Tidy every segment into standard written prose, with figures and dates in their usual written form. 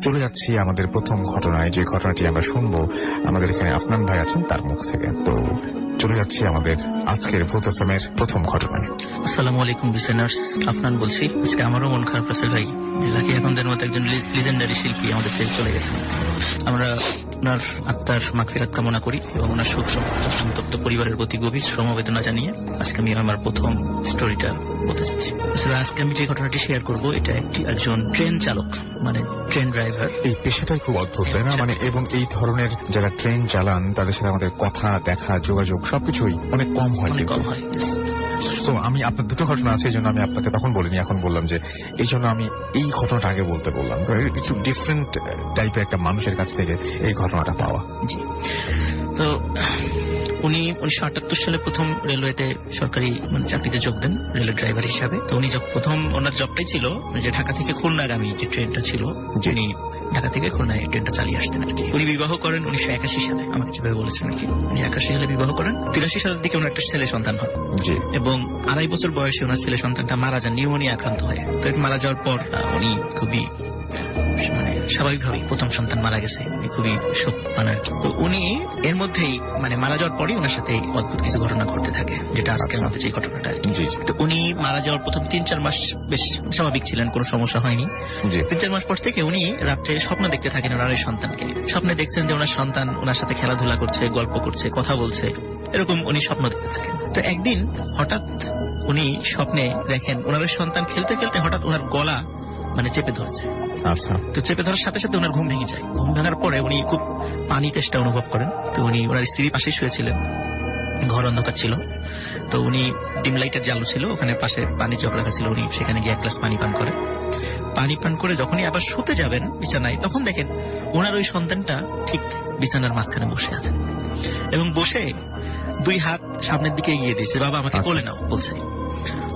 চলে যাচ্ছি আমাদের প্রথম ঘটনায়, যে ঘটনাটি আমরা শুনবো আমাদের এখানে আফনান ভাই আছেন তার মুখ থেকে। তো চলে যাচ্ছি আমাদের আজকের ভূত এফএমের প্রথম ঘটনায়। আসসালামু আলাইকুম লিসেনার্স, আফনান বলছি। আজকে আমারও মন খারাপ রাসেল ভাই, যে লাকি এখনদের মতো একজন লিজেন্ডারি শিল্পী আমাদের থেকে চলে গেছেন। আমরা ওনার আত্মার মাগফিরাত কামনা করি এবং ওনার শোক সন্তপ্ত পরিবারের প্রতি গভীর সমবেদনা জানিয়ে আজকে আমি আমার প্রথম স্টোরিটা বলতে চাচ্ছি। আসলে আজকে আমি যে ঘটনাটি শেয়ার করব, এটা একজন ট্রেন চালক, মানে ট্রেন ড্রাইভার। এই পেশাটাই খুব অদ্ভুত, তাই না? মানে এবং এই ধরনের যারা ট্রেন চালান তাদের সাথে আমাদের কথা, দেখা, যোগাযোগ সবকিছুই অনেক কম হয়। তো আমি আপনার দুটো ঘটনা আছে, এই জন্য আমি আপনাকে তখন বলিনি, এখন বললাম যে এই জন্য আমি এই ঘটনাটা আগে বলতে বললাম, একটু ডিফারেন্ট টাইপের একটা মানুষের কাছ থেকে এই ঘটনাটা পাওয়া। জি, তো উনি 1978 সালে প্রথম রেলওয়েতে সরকারি চাকরিতে যোগ দেন রেলের ড্রাইভার হিসাবে। তো উনি প্রথম ওনার জবটাই ছিল যে ঢাকা থেকে খুলনাগামী যে ট্রেনটা ছিল, যিনি ঢাকা থেকে খুলনায় ট্রেনটা চালিয়ে আসতেন আর কি। উনি বিবাহ করেন 1981 সালে, আমাকে যেভাবে বলেছেন আর কি। উনি 81 সালে বিবাহ করেন। 83 সালের দিকে ওনার একটা ছেলে সন্তান হয় এবং 2.5 বছর বয়সে ওনার ছেলে সন্তানটা মারা যান নিউমোনিয়া আক্রান্ত হয়ে। তো মারা যাওয়ার পর উনি খুবই স্বাভাবিকভাবেই প্রথম সন্তান মারা গেছে, উনি খুবই শোক পান আর কি। তো উনি এর মধ্যেই মারা যাওয়ার পরই ওনার সাথে অদ্ভুত কিছু ঘটনা ঘটতে থাকে, যেটা আজকের মধ্যে যে ঘটনাটা আর কি। তো উনি মারা যাওয়ার প্রথম 3-4 মাস বেশ স্বাভাবিক ছিলেন, কোনো সমস্যা হয়নি। 3-4 মাস পর থেকে উনি রাত্রে স্বপ্ন দেখতে থাকেন ওনার ওই সন্তানকে। স্বপ্নে দেখছেন যে ওনার সন্তান ওনার সাথে খেলাধুলা করছে, গল্প করছে, কথা বলছে, এরকম উনি স্বপ্ন দেখতে থাকেন। তো একদিন হঠাৎ উনি স্বপ্নে দেখেন ওনার ওই সন্তান খেলতে খেলতে হঠাৎ ওনার গলা চেপে ধরেছে। আচ্ছা। তো চেপে ধরার সাথে সাথে ওনার ঘুম ভেঙে যায়। ঘুম ভাঙার পরে উনি খুব পানি তেষ্টা অনুভব করেন। তো উনি ওনার স্ত্রীর পাশেই শুয়েছিলেন, ঘর অন্ধকার ছিল। তো উনি ডিম লাইটের জালু ছিল, ওখানে পাশে পানি জগ রাখা ছিল। উনি সেখানে গিয়ে 1 গ্লাস পানি পান করে যখনই আবার শুতে যাবেন বিছানায়, তখন দেখেন ওনার ওই সন্তানটা ঠিক বিছানার মাঝখানে বসে আছে এবং বসে 2 হাত সামনের দিকে এগিয়ে দিয়েছে, বাবা আমাকে কোলে নাও বলছে।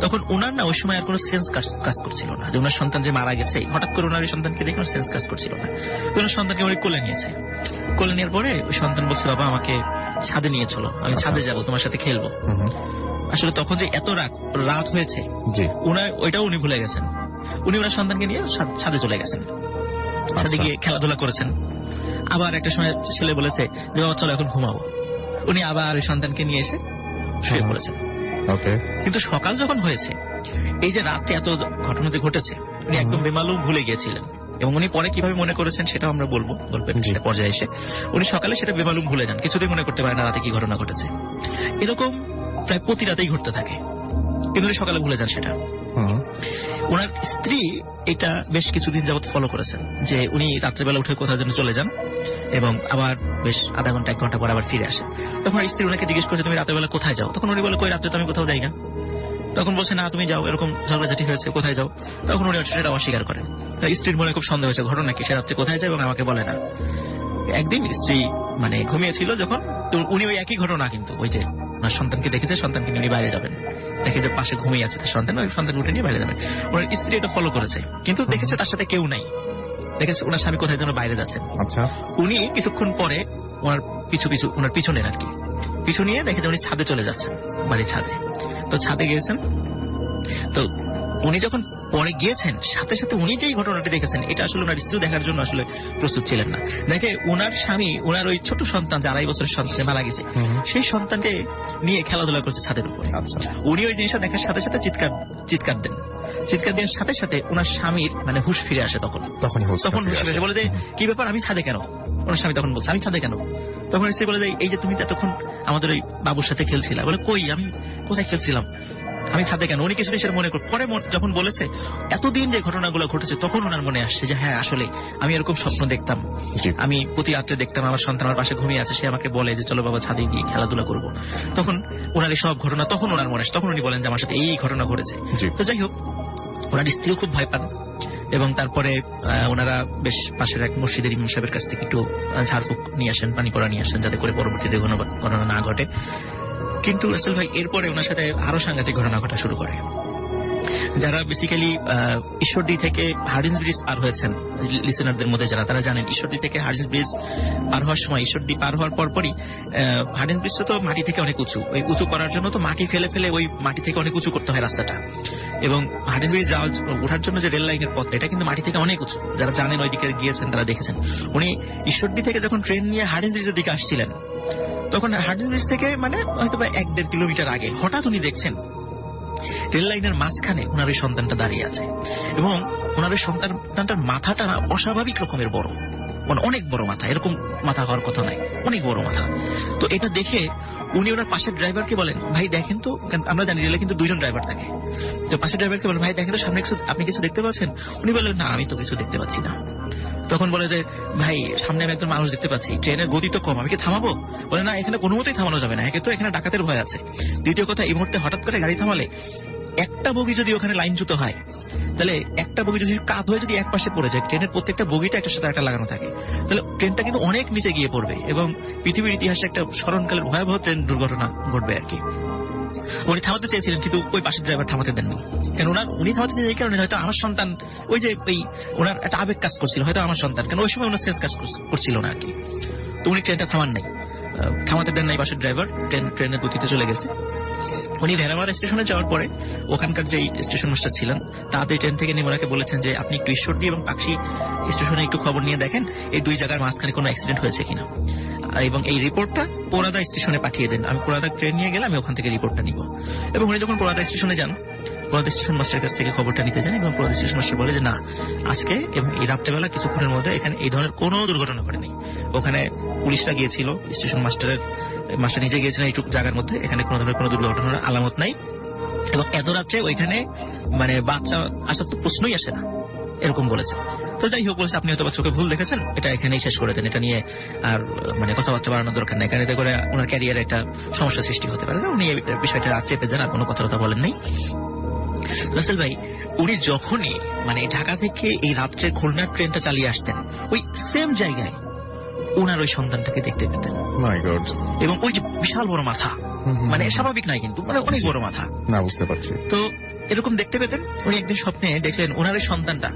তখন ওনার না ওই সময় আর কোনো সেন্স কাজ করছিল না, যে ওনার সন্তান যে মারা গেছে। হঠাৎ করে ওনার ওই সন্তানকে দেখে ওনার সেন্স কাজ করছিল না। ওনার সন্তানকে উনি কোলে নিয়েছে। কোলে নেওয়ার পরে ওই সন্তান বলছে, বাবা আমাকে ছাদে নিয়ে চলো, আমি ছাদে যাবো, তোমার সাথে খেলবো। আসলে তখন যে এত রাত হয়েছে ওইটাও উনি ভুলে গেছেন। উনি ওনার সন্তানকে নিয়ে ছাদে চলে গেছেন, ছাদে গিয়ে খেলাধুলা করেছেন। আবার একটা সময় ছেলে বলেছে যে বাবা চলো এখন ঘুমাবো। উনি আবার ওই সন্তানকে নিয়ে এসে শুয়ে পড়েছেন। কিন্তু সকাল যখন হয়েছে, এই যে রাত্রে এত ঘটনা যে ঘটেছে, উনি একদম বেমালুম ভুলে গিয়েছিলেন। এবং উনি পরে কিভাবে মনে করেছেন সেটাও আমরা বলবো গল্পের পর্যায়ে এসে। উনি সকালে সেটা বেমালুম ভুলে যান, কিছুতেই মনে করতে পারে না রাতে কি ঘটনা ঘটেছে। এরকম প্রায় প্রতি রাতেই ঘটতে থাকে, কিন্তু উনি সকালে ভুলে যান সেটা। ওনার স্ত্রী এটা বেশ কিছুদিন যাবৎ ফলো করেছেন, যে উনি রাত্রেবেলা উঠে কোথাও যেন চলে যান এবং আবার বেশ আধা ঘন্টা 1 ঘন্টা পর আবার ফিরে আসে। তখন স্ত্রী ওনাকে জিজ্ঞেস করছে, তুমি রাত্রেবেলা কোথায় যাও? তখন উনি বলে, কই রাত্রে তো আমি কোথাও যাই না। তখন বলছে, না তুমি যাও, এরকম ঝগড়াঝাটি হয়েছে, কোথায় যাও? তখন উনি সেটা অস্বীকার করেন। স্ত্রীর মনে খুব সন্দেহ হয়েছে, ঘটনা কি, সে রাত্রে কোথায় যায় এবং আমাকে বলে না। একদিন স্ত্রী ঘুমিয়েছিল যখন, তো উনি ওই একই ঘটনা, কিন্তু ওই যে ওনার সন্তানকে দেখেছে, সন্তানকে নিয়ে উনি বাইরে যাবেন, দেখে যে পাশে ঘুমিয়ে আছে তার সন্তান, ওই সন্তান উঠে নিয়ে বাইরে যাবেন। ওনার স্ত্রী এটা ফলো করেছে, কিন্তু দেখেছে তার সাথে কেউ নাই, দেখেছে ওনার স্বামী কোথায় যেন বাইরে যাচ্ছেন। আচ্ছা। উনি কিছুক্ষণ পরে ওনার পিছু নেন আর কি, পিছু নিয়ে দেখে যে উনি ছাদে চলে যাচ্ছেন, বাড়ির ছাদে। তো ছাদে গিয়েছেন, তো উনি যখন পরে গিয়েছেন সাথে সাথে উনি যেই ঘটনাটি দেখেছেন, এটা আসলে ওনার স্ত্রী দেখার জন্য আসলে প্রস্তুত ছিলেন না। দেখে ওনার স্বামী ওনার ওই ছোট সন্তান, যে 2.5 বছরের সন্তান মারা গেছে, সেই সন্তানকে নিয়ে খেলাধুলা করছে ছাদের উপরে। উনি ওই জিনিসটা দেখার সাথে সাথে চিৎকার দেন। চিৎকার দেওয়ার সাথে সাথে ওনার স্বামীর হুঁশ ফিরে আসে। তখন হুঁশ ফিরে আসে, বলে যে কি ব্যাপার, আমি ছাদে কেন? ওনার স্বামী তখন বলছে, আমি ছাদে কেন? তখন স্ত্রী বলে যে, এই যে তুমি এতক্ষণ আমাদের ওই বাবুর সাথে খেলছিলা। বলে, কই, আমি কোথায় খেলছিলাম, আমি ছাদে কেন? উনি কিছু সেটা মনে করে পরে যখন বলেছে এতদিন যে ঘটনাগুলো ঘটেছে, তখন ওনার মনে আসছে যে হ্যাঁ, আসলে আমি এরকম স্বপ্ন দেখতাম, আমি প্রতি রাত্রে দেখতাম আমার সন্তান আমার পাশে ঘুমিয়ে আছে, সে আমাকে বলে যে চলো বাবা ছাদে গিয়ে খেলাধুলা করবো। তখন ওনার এই সব ঘটনা তখন ওনার মনে আসে, তখন উনি বলেন যে আমার সাথে এই ঘটনা ঘটেছে। তো যাই হোক, ওনার স্ত্রীও খুব ভয় পান এবং তারপরে ওনারা বেশ পাশের এক মসজিদের ইমাম সাহেবের কাছ থেকে একটু ঝাড়ফুঁক নিয়ে আসেন, পানি পড়া নিয়ে আসেন, যাতে করে পরবর্তীতে ঘটনা না ঘটে। কিন্তু রাসেল ভাই এরপরে ওনার সাথে আরো সাংঘাতিক ঘটনা ঘটা শুরু করে। যারা বেসিক্যালি ঈশ্বরদী থেকে হার্ডিন্স ব্রিজ পার হয়েছেন, লিসেনারদের মধ্যে যারা, তারা জানেন ঈশ্বরদী থেকে হার্ডিন্স ব্রিজ পার হওয়ার সময়, ঈশ্বরদী পার হওয়ার পরপরই হার্ডিন্স ব্রিজটা তো মাটি থেকে অনেক উঁচু, ওই উঁচু করার জন্য তো মাটি ফেলে ফেলে ওই মাটি থেকে অনেক উঁচু করতে হয় রাস্তাটা। এবং হার্ডিন্স ব্রিজ ওঠার জন্য যে রেল লাইনের পথ, এটা কিন্তু মাটি থেকে অনেক উঁচু। যারা জানেন ওইদিকে গিয়েছেন তারা দেখেছেন। উনি ঈশ্বরদী থেকে যখন ট্রেন নিয়ে হার্ডিন্স ব্রিজের দিকে আসছিলেন, তখন হার্ডিন্স ব্রিজ থেকে মানে হয়তো 1-1.5 কিলোমিটার আগে হঠাৎ উনি দেখছেন রেল লাইনের মাঝখানে ওনার ওই সন্তানটা দাঁড়িয়ে আছে, এবং ওনার ওই সন্তানটার মাথাটা না অস্বাভাবিক রকমের বড়, মানে অনেক বড় মাথা, এরকম মাথা হওয়ার কথা নয়, অনেক বড় মাথা। তো এটা দেখে উনি ওনার পাশের ড্রাইভারকে বলেন, ভাই দেখেন তো, আমরা জানি রেলে কিন্তু 2জন ড্রাইভার থাকে, তো পাশের ড্রাইভারকে বলেন, ভাই দেখেন তো সামনে আপনি কিছু দেখতে পাচ্ছেন? উনি বললেন, না আমি তো কিছু দেখতে পাচ্ছি না। তখন বলে যে, ভাই সামনে আমি একজন মানুষ দেখতে পাচ্ছি, ট্রেনের গতি তো কম, আমি কি থামাবো? বলে, না এখানে কোনো মতেই থামানো যাবে না, একে তো এখানে ডাকাতের ভয় আছে। দ্বিতীয় কথা, এই মুহূর্তে হঠাৎ করে গাড়ি থামালে একটা বগি যদি ওখানে লাইনচ্যুত হয়, তাহলে একটা বগি যদি কাত হয়ে যদি এক পাশে পড়ে যায়, ট্রেনের প্রত্যেকটা বগিটা একটার সাথে একটা লাগানো থাকে, তাহলে ট্রেনটা কিন্তু অনেক নিচে গিয়ে পড়বে এবং পৃথিবীর ইতিহাসে একটা স্মরণকালের ভয়াবহ ট্রেন দুর্ঘটনা ঘটবে আর কি। উনি থামাতে চেয়েছিলেন, কিন্তু ওই পাশের ড্রাইভার থামাতে দেননি। কেন উনি থামাতে চেয়েছেন এই কারণে, হয়তো আমার সন্তান, ওই যে ওনার একটা আবেগ কাজ করছিল, হয়তো আমার সন্তান, কেন ওই সময় ওনার সেন্স কাজ করছিল না আর কি। তো উনি ট্রেনটা থামাতে দেন নাই পাশের ড্রাইভার, ট্রেনের গতিতে চলে গেছে। উনি ভেড়ামারা স্টেশনে যাওয়ার পরে ওখানকার যে স্টেশন মাস্টার ছিলেন, তাড়াতাড়ি ট্রেন থেকে নেমে ওনাকে বলেছেন যে, আপনি একটু ঈশ্বরদী এবং পাকশি স্টেশনে একটু খবর নিয়ে দেখেন এই 2 জায়গার মাঝখানে কোনো অ্যাক্সিডেন্ট হয়েছে কিনা, এবং এই রিপোর্টটা পোড়াদা স্টেশনে পাঠিয়ে দেন। আমি পোড়াদা ট্রেন নিয়ে গেলে আমি ওখান থেকে রিপোর্টটা নিব। এবং উনি যখন পোড়াদা স্টেশনে যান, পোড়াদা স্টেশন মাস্টারের কাছ থেকে খবরটা নিতে যান, এবং পোড়াদা স্টেশন মাস্টার বলে যে, না আজকে এবং এই রাত্রেবেলা কিছুক্ষণের মধ্যে এখানে এই ধরনের কোনো দুর্ঘটনা ঘটেনি। ওখানে পুলিশরা গিয়েছিল, স্টেশন মাস্টার নিজে গিয়েছিলেন এইটুকু জায়গার মধ্যে, এখানে কোনো ধরনের কোনো দুর্ঘটনার আলামত নাই, এবং এত রাত্রে ওইখানে মানে বাচ্চা আসার তো প্রশ্নই আসে না, এরকম বলেছে। তো যাই হোক, বলেছে আপনি হয়তো চোখে ভুল দেখেছেন, এটা এখানেই শেষ করে দেন, এটা নিয়ে আর মানে কথাবার্তা বাড়ানোর দরকার নেই, কারণ এতে করে ওনার ক্যারিয়ারে একটা সমস্যা সৃষ্টি হতে পারে। উনি এই বিষয়টা চেপে যান, আর কোনো কথা বলেন নাই। রাসেল ভাই, উনি যখনই মানে ঢাকা থেকে এই রাত্রের খুলনার ট্রেনটা চালিয়ে আসতেন, ওই সেম জায়গায় ওনার ওই সন্তানটাকে দেখতে পেতেন। মাই গড। এবং ওই যে বিশাল বড় মাথা, মানে স্বাভাবিক নাই কিন্তু, মানে অনেক বড় মাথা, না বুঝতে পারছি। তো এরকম দেখতে পেতেন। উনি একদিন স্বপ্নে দেখলেন ওনার এই সন্তানটা,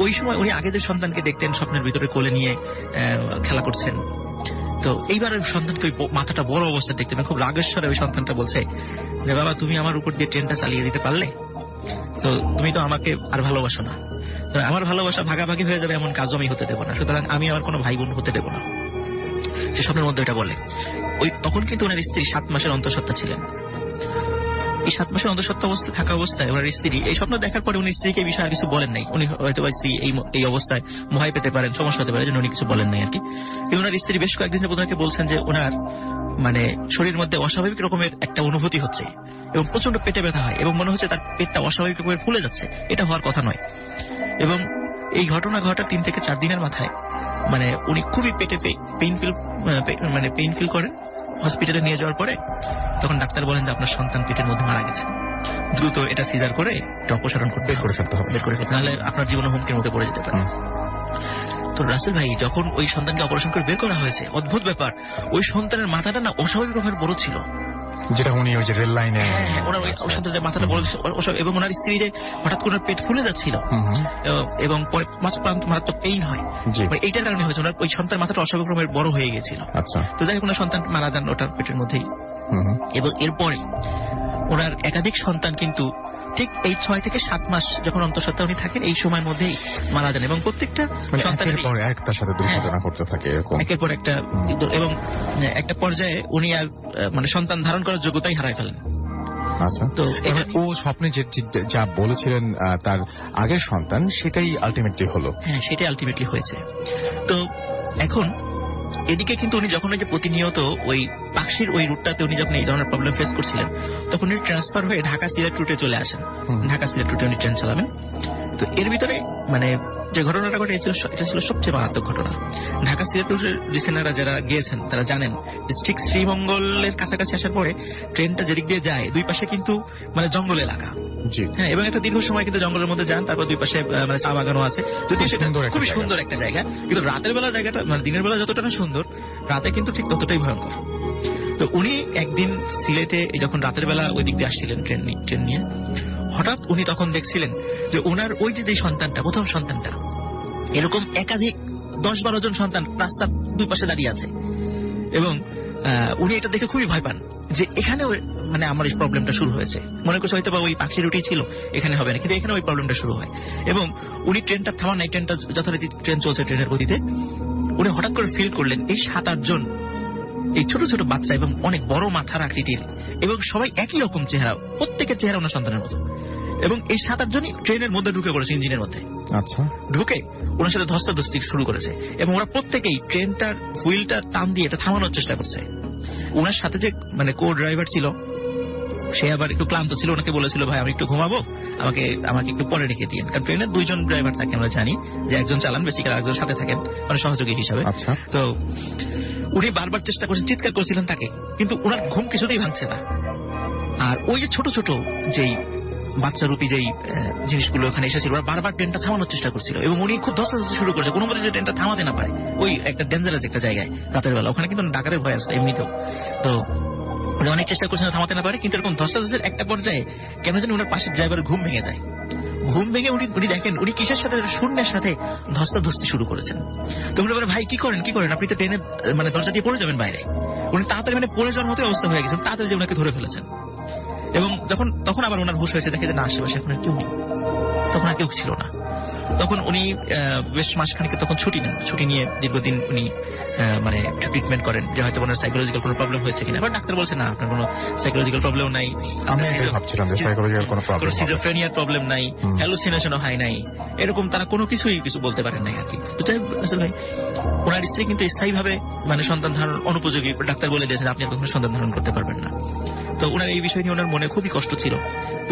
ওই সময় উনি আগে যে সন্তানকে দেখতেন স্বপ্নের ভিতরে কোলে নিয়ে খেলা করছেন, তো এইবার ওই সন্তানকে ওই মাথাটা বড় অবস্থায় দেখতে পেন। খুব রাগের স্বরে ওই সন্তানটা বলছে যে, বাবা তুমি আমার উপর দিয়ে ট্রেনটা চালিয়ে দিতে পারলে, তো তুমি তো আমাকে আর ভালোবাসো না, তো আমার ভালোবাসা ভাগাভাগি হয়ে যাবে এমন কাজও আমি হতে দেবো না, সুতরাং আমি আমার কোনো ভাই বোন হতে দেবো না। সে স্বপ্নের মধ্যে এটা বলে। তখন কিন্তু ওনার স্ত্রী 7 মাসের অন্তঃসত্ত্বা ছিলেন। এই 7 মাসের অন্তঃসত্ত্বা অবস্থায় থাকা অবস্থায় ওনার স্ত্রী এই স্বপ্ন দেখার পরে উনি স্ত্রীকে এই বিষয়ে আর কিছু বলেন নাই। উনি হয়তো স্ত্রী এই অবস্থায় ভয় পেতে পারেন, সমস্যা হতে পারে, জন্য উনি কিছু বলেন নাই আর কি। কিন্তু ওনার স্ত্রী বেশ কয়েকদিন ওনাকে বলছেন যে ওনার মানে শরীরের মধ্যে অস্বাভাবিক রকমের একটা অনুভূতি হচ্ছে এবং প্রচন্ড পেটে ব্যথা হয় এবং মনে হচ্ছে তার পেটটা অস্বাভাবিক রকমের ফুলে যাচ্ছে, এটা হওয়ার কথা নয়। এবং এই ঘটনা ঘটার 3 থেকে 4 দিনের মাথায় মানে উনি খুবই পেটে পেইন ফিল করেন। হসপিটালে নিয়ে যাওয়ার পরে তখন ডাক্তার বলেন যে আপনার সন্তান পেটের মধ্যে মারা গেছে, দ্রুত এটা সিজার করে এটা অপসারণ করতে বের করে ফেলতে হবে, নাহলে আপনার জীবন হুমকির মধ্যে পড়ে যেতে পারে। তো রাসেল ভাই, যখন ওই সন্তানকে অপারেশন করে বের করা হয়েছে, অদ্ভুত ব্যাপার, ওই সন্তানের মাথাটা না অস্বাভাবিক রকমের বড় ছিল, যেটা উনি ওই যে রেল লাইনে ওনার ওই সন্তানের মাথাটা বড়, এবং ওনার স্ত্রীর হঠাৎ করে পেট ফুলে যাচ্ছিল এবং পরে মারাত্মক পেইন হয়, এইটার কারণে হয়েছে ওনার ওই সন্তানের মাথাটা অস্বাভাবিক রকমের বড় হয়ে গেছিল। তো যাই হোক, ওনার সন্তান মারা যান ওটার পেটের মধ্যেই। এবং এরপরে ওনার একাধিক সন্তান কিন্তু ঠিক এই 6 থেকে 7 মাস যখন অন্তঃসত্ত্বা উনি থাকেন, এই সময়ের মধ্যেই মারা যান। এবং প্রত্যেকটা সন্তানের পর একটার সাথে দুর্ঘটনা ঘটতে থাকে এরকম একের পর একটা, এবং একটা পর্যায়ে উনি আর মানে সন্তান ধারণ করার যোগ্যতাই হারায় ফেলেন। আচ্ছা, তো ও স্বপ্নে যা বলেছিলেন তার আগের সন্তান, সেটাই আলটিমেটলি হলো। হ্যাঁ, সেটাই আলটিমেটলি হয়েছে। তো এখন এদিকে কিন্তু উনি যখন ওই যে প্রতিনিয়ত ওই পাকশির ওই রুটটাতে উনি যখন এই ধরনের প্রবলেম ফেস করছিলেন, তখন উনি ট্রান্সফার হয়ে ঢাকা সিলেট রুটে চলে আসেন। ঢাকা সিলেট রুটে উনি ট্রেন চালাবেন। তো এর ভিতরে মানে যে ঘটনাটা ঘটে এটা ছিল সবচেয়ে মারাত্মক ঘটনা। ঢাকা সিলেট রুটের লিসেনাররা যারা গিয়েছেন তারা জানেন, ডিস্ট্রিক্ট শ্রীমঙ্গলের কাছাকাছি আসার পরে ট্রেনটা যেদিক দিয়ে যায়, দুই পাশে কিন্তু মানে জঙ্গল এলাকা। হ্যাঁ, এবং একটা দীর্ঘ সময় কিন্তু জঙ্গলের মধ্যে যান, তারপর দুই পাশে মানে চা বাগানও আছে, যদিও সেটা খুবই সুন্দর একটা জায়গা। কিন্তু রাতের বেলা জায়গাটা মানে দিনের বেলা যতটা না সুন্দর, রাতে কিন্তু ঠিক ততটাই ভয়ঙ্কর। তো উনি একদিন সিলেটে যখন রাতের বেলা ওই দিক দিয়ে আসছিলেন ট্রেন নিয়ে, হঠাৎ উনি তখন দেখছিলেন যে ওনার ওই যে সন্তানটা, প্রথম সন্তানটা, এরকম একাধিক 10-12 জন সন্তান রাস্তার দুই পাশে দাঁড়িয়ে আছে। এবং উনি এটা দেখে খুবই ভয় পান যে এখানে মানে আমার এই প্রবলেমটা শুরু হয়েছে। মনে করছে হয়তো বা ওই পাখির রুটি ছিল, এখানে হবে না, কিন্তু এখানে ওই প্রবলেমটা শুরু হয়। এবং উনি ট্রেনটা থামান নাই, ট্রেনটা যথারীতি ট্রেন চলছে ট্রেনের গতিতে। উনি হঠাৎ করে ফিল করলেন এই 7-8 জন এই ছোট ছোট বাচ্চা এবং অনেক বড় মাথার আকৃতির, এবং সবাই একই রকম চেহারা, প্রত্যেকের চেহারা ওনার সন্তানের মতো। এবং এই 7-8 জনই ট্রেনের মধ্যে ঢুকে পড়েছে, ইঞ্জিনের মধ্যে। আচ্ছা, ঢুকে ওনার সাথে ধস্তাধস্তি শুরু করেছে এবং ওরা প্রত্যেকেই ট্রেনটার হুইলটা টান দিয়ে এটা থামানোর চেষ্টা করছে। ওনার সাথে যে মানে কো ড্রাইভার ছিল, সে আবার একটু ক্লান্ত ছিল, ওনাকে বলেছিল ভাই আমি একটু ঘুমাবো, আমাকে একটু পরে রেখে দিন। কারণ ট্রেনের 2 জন ড্রাইভার থাকে, আমরা জানি যে একজন চালান বেসিক্যালি, আরেকজন সাথে থাকেন মানে সহযোগী হিসাবে। আচ্ছা, তো উনি বারবার চেষ্টা করছেন, চিৎকার করছিলেন তাকে, কিন্তু ওনার ঘুম কিছুতেই ভাঙছে না। আর ওই যে ছোট ছোট যেই বাচ্চারূপী যেই জিনিসগুলো ওখানে এসেছিল, ওরা বারবার ট্রেনটা থামানোর চেষ্টা করছিল এবং উনি খুব ধস্তাধস্তি শুরু করেছে কোনো মতে যে ট্রেনটা থামাতে না পারে। ওই একটা ডেঞ্জারাস একটা জায়গায় রাতের বেলা, ওখানে কিন্তু ডাকাতের ভয় আছে এমনিতেও। তো উনি অনেক চেষ্টা করছেন থামাতে না পারে, কিন্তু এরকম ধস্তাধস্তির একটা পর্যায়ে কেন জানি ওনার পাশের ড্রাইভার ঘুম ভেঙে যায়। ঘুম ভেঙে উনি দেখেন উনি কিসের সাথে, শূন্যের সাথে ধস্তাধস্তি শুরু করেছেন। তো উনি বলে ভাই কি করেন আপনি তো ট্রেনের মানে দরজা দিয়ে পড়ে যাবেন বাইরে। উনি তাড়াতাড়ি মানে পড়ে যাওয়ার মতো অবস্থা হয়ে গেছেন, তাড়াতাড়ি যে ওনাকে ধরে ফেলেছেন। এবং তখন আবার ওনার হুঁশ হয়েছে, দেখে যে না আশেপাশে এখন আর কেউ নেই, তখন আর কেউ ছিল না। তখন উনি বেশ মাসখানিকে তখন ছুটি নিয়ে দীর্ঘদিন উনি মানে ট্রিটমেন্ট করেন যে হয়তো ওনার সাইকোলজিক্যাল কোনো প্রবলেম হয়েছে কিনা। এবার ডাক্তার বলছে না আপনার কোনো সাইকোলজিক্যাল প্রবলেম নাই, আমি ভাবছিলাম যে সাইকোলজিক্যাল কোনো প্রবলেম, সিজোফ্রেনিয়ার প্রবলেম নাই, হ্যালুসিনেশনও হয় নাই, এরকম তারা কোনো কিছু বলতে পারেন নাই আর কি। তো তাই আসলে ভাই ওনার স্ত্রী কিন্তু স্থায়ীভাবে মানে সন্তান ধারণ অনুপযোগী, ডাক্তার বলে দিয়েছেন আপনি আর কখনো সন্তান ধারণ করতে পারবেন না। তো ওনার এই বিষয় নিয়ে ওনার মনে খুবই কষ্ট ছিল।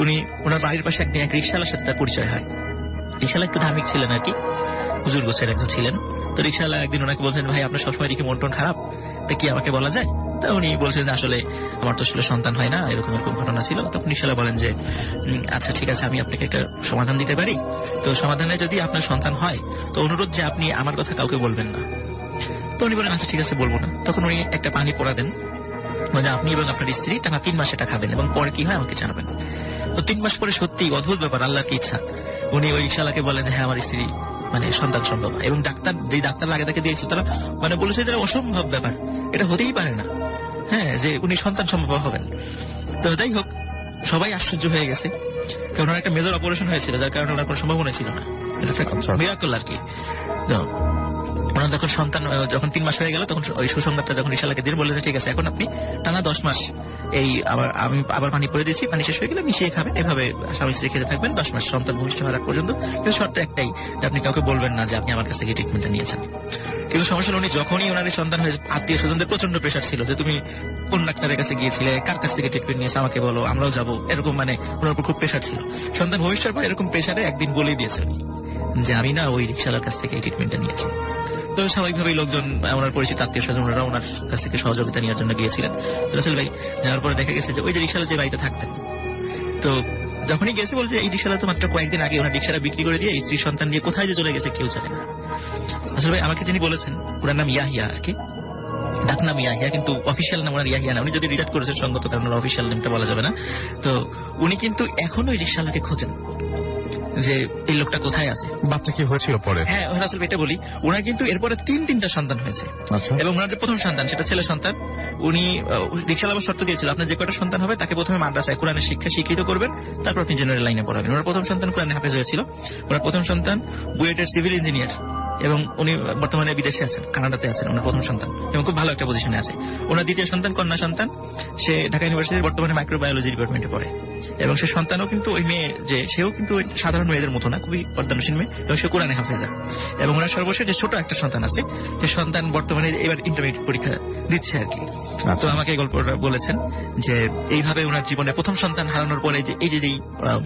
উনি ওনার বাড়ির পাশে একদিন এক রিক্সাওয়ালার সাথে তার পরিচয় হয়। রিক্সাওয়ালা একটু ধার্মিক ছিলেন আর কি, হুজুর গোছের একজন ছিলেন। তো রিক্সাওয়ালা একদিন ওনাকে বলছেন ভাই আপনার সবসময় দেখি মন টন খারাপ, তা কি আমাকে বলা যায়? তা উনি বলছেন যে আসলে আমার তো আসলে সন্তান হয় না, এরকম ঘটনা ছিল। তখন রিক্সাওয়ালা বলেন যে আচ্ছা ঠিক আছে, আমি আপনাকে একটা সমাধান দিতে পারি। তো সমাধানে যদি আপনার সন্তান হয় তো অনুরোধ যে আপনি আমার কথা কাউকে বলবেন না। তো উনি বলেন আচ্ছা ঠিক আছে বলবো না। তখন উনি একটা পানি পোড়া দেন, মানে আপনি এবং আপনার স্ত্রী টানা 3 মাস এটা খাবেন এবং পরে কি হয় আমাকে জানাবেন। তো 3 মাস পরে সত্যি অদ্ভুত ব্যাপার, আল্লাহর কি ইচ্ছা, উনি ওই শালাকে বলেন হ্যাঁ আমার স্ত্রী মানে সন্তান সম্ভব। এবং ডাক্তার আগে তাকে দিয়েছিল তারা মানে বলেছে এটা অসম্ভব ব্যাপার, এটা হতেই পারে না, হ্যাঁ যে উনি সন্তান সম্ভব হবেন। তো যাই হোক সবাই আশ্চর্য হয়ে গেছে, কারণ ওনার একটা মেজর অপারেশন হয়েছিল যার কারণে ওনার কোনো সম্ভাবনা ছিল না, মিরাকল আর কি। তো ওনার যখন 3 মাস হয়ে গেল তখন ওই সুসংবাদটা যখন রিসালাকে দিয়ে বললেন ঠিক আছে এখন আপনি টানা 10 মাস এই আমি আবার পানি পরে দিচ্ছি, পানি শেষ হয়ে গেলে মিশিয়ে খাবেন, এভাবে স্বামী স্ত্রী খেতে থাকবেন 10 মাস সন্তান ভূমিষ্ঠ হওয়ার পর্যন্ত। কিন্তু শর্ত একটাই যে আপনি কাউকে বলবেন না যে আপনি আমার কাছ থেকে ট্রিটমেন্টটা নিয়েছেন। কিন্তু সমস্যা হলো উনি যখনই ওনার সন্তান হয়ে আত্মীয় স্বজনদের প্রচন্ড প্রেশার ছিল যে তুমি কোন ডাক্তারের কাছে গিয়েছিলে, কার কাছ থেকে ট্রিটমেন্ট নিয়েছে আমাকে বলো, আমরাও যাবো, এরকম মানে ওনার উপর খুব প্রেশার ছিল। সন্তান ভূমিষ্ঠের পর এরকম প্রেশারে একদিন বলেই দিয়েছেন যে আমি না ওই রিক্সাওয়ালার কাছ থেকে এই ট্রিটমেন্টটা নিয়েছি। তো স্বাভাবিকভাবেই লোকজন ওনার পরিচিত আত্মীয় স্বজনরা ওনার কাছ থেকে সহযোগিতা নেওয়ার জন্য গিয়েছিলেন। রাসেল ভাই যাওয়ার পরে দেখা গেছে যে ওই যে রিক্সাওয়ালা যে বাড়িতে থাকতেন, তো যখনই গেছে বলছে এই রিক্সাওয়ালা তো মাত্র কয়েকদিন আগে ওনার রিক্সাটা বিক্রি করে দিয়ে স্ত্রী সন্তান নিয়ে কোথায় যে চলে গেছে কেউ জানে না। আসলে ভাই আমাকে যিনি বলেছেন ওনার নাম ইয়াহিয়া আর কি, ডাকনাম ইয়াহিয়া, কিন্তু অফিসিয়াল নাম ওনার ইয়াহিয়া না। উনি যদি রিটায়ার করেছেন সঙ্গত কারণ অফিসিয়াল নামটা বলা যাবে না। তো উনি কিন্তু এখনো ওই রিক্সাওয়ালাকে খোঁজেন যে এই লোকটা কোথায় আছে। বাচ্চা কি হয়েছিল পরে? হ্যাঁ আসলে এটা বলি, ওনার কিন্তু এরপরে 3টা সন্তান হয়েছে। এবং ওনার যে প্রথম সন্তান সেটা ছেলে সন্তান। উনি রিক্সাওয়ালা শর্ত দিয়েছিল আপনার যে কটা সন্তান হবে তাকে প্রথমে মাদ্রাসায় কোরআনের শিক্ষা শিক্ষিত করবেন, তারপর আপনি জেনারেল লাইনে পড়াবেন। ওনার প্রথম সন্তান কোরআনে হাফেজ হয়েছিল। ওনার প্রথম সন্তান বুয়েটের সিভিল ইঞ্জিনিয়ার এবং উনি বর্তমানে বিদেশে আছেন, কানাডাতে আছেন ওনার প্রথম সন্তান, এবং খুব ভালো একটা পজিশনে আছে। ওনার দ্বিতীয় সন্তান কন্যা সন্তান, সে ঢাকা ইউনিভার্সিটির বর্তমানে মাইক্রোবায়োলজি ডিপার্টমেন্টে পড়ে। এবং সে সন্তানও কিন্তু ওই মেয়ে যে সেও কিন্তু ওই সাধারণ মেয়েদের মতো না, খুবই পর্দানসীন মেয়ে, এবং সে কোরআনে হাফেজা। এবং ওনার সর্বশেষ যে ছোট একটা সন্তান আছে, সে সন্তান বর্তমানে এবার ইন্টারমিডিয়েট পরীক্ষা দিচ্ছে আর কি। তো আমাকে এই গল্পটা বলেছেন যে এইভাবে ওনার জীবনে প্রথম সন্তান হারানোর পরে যে এই যে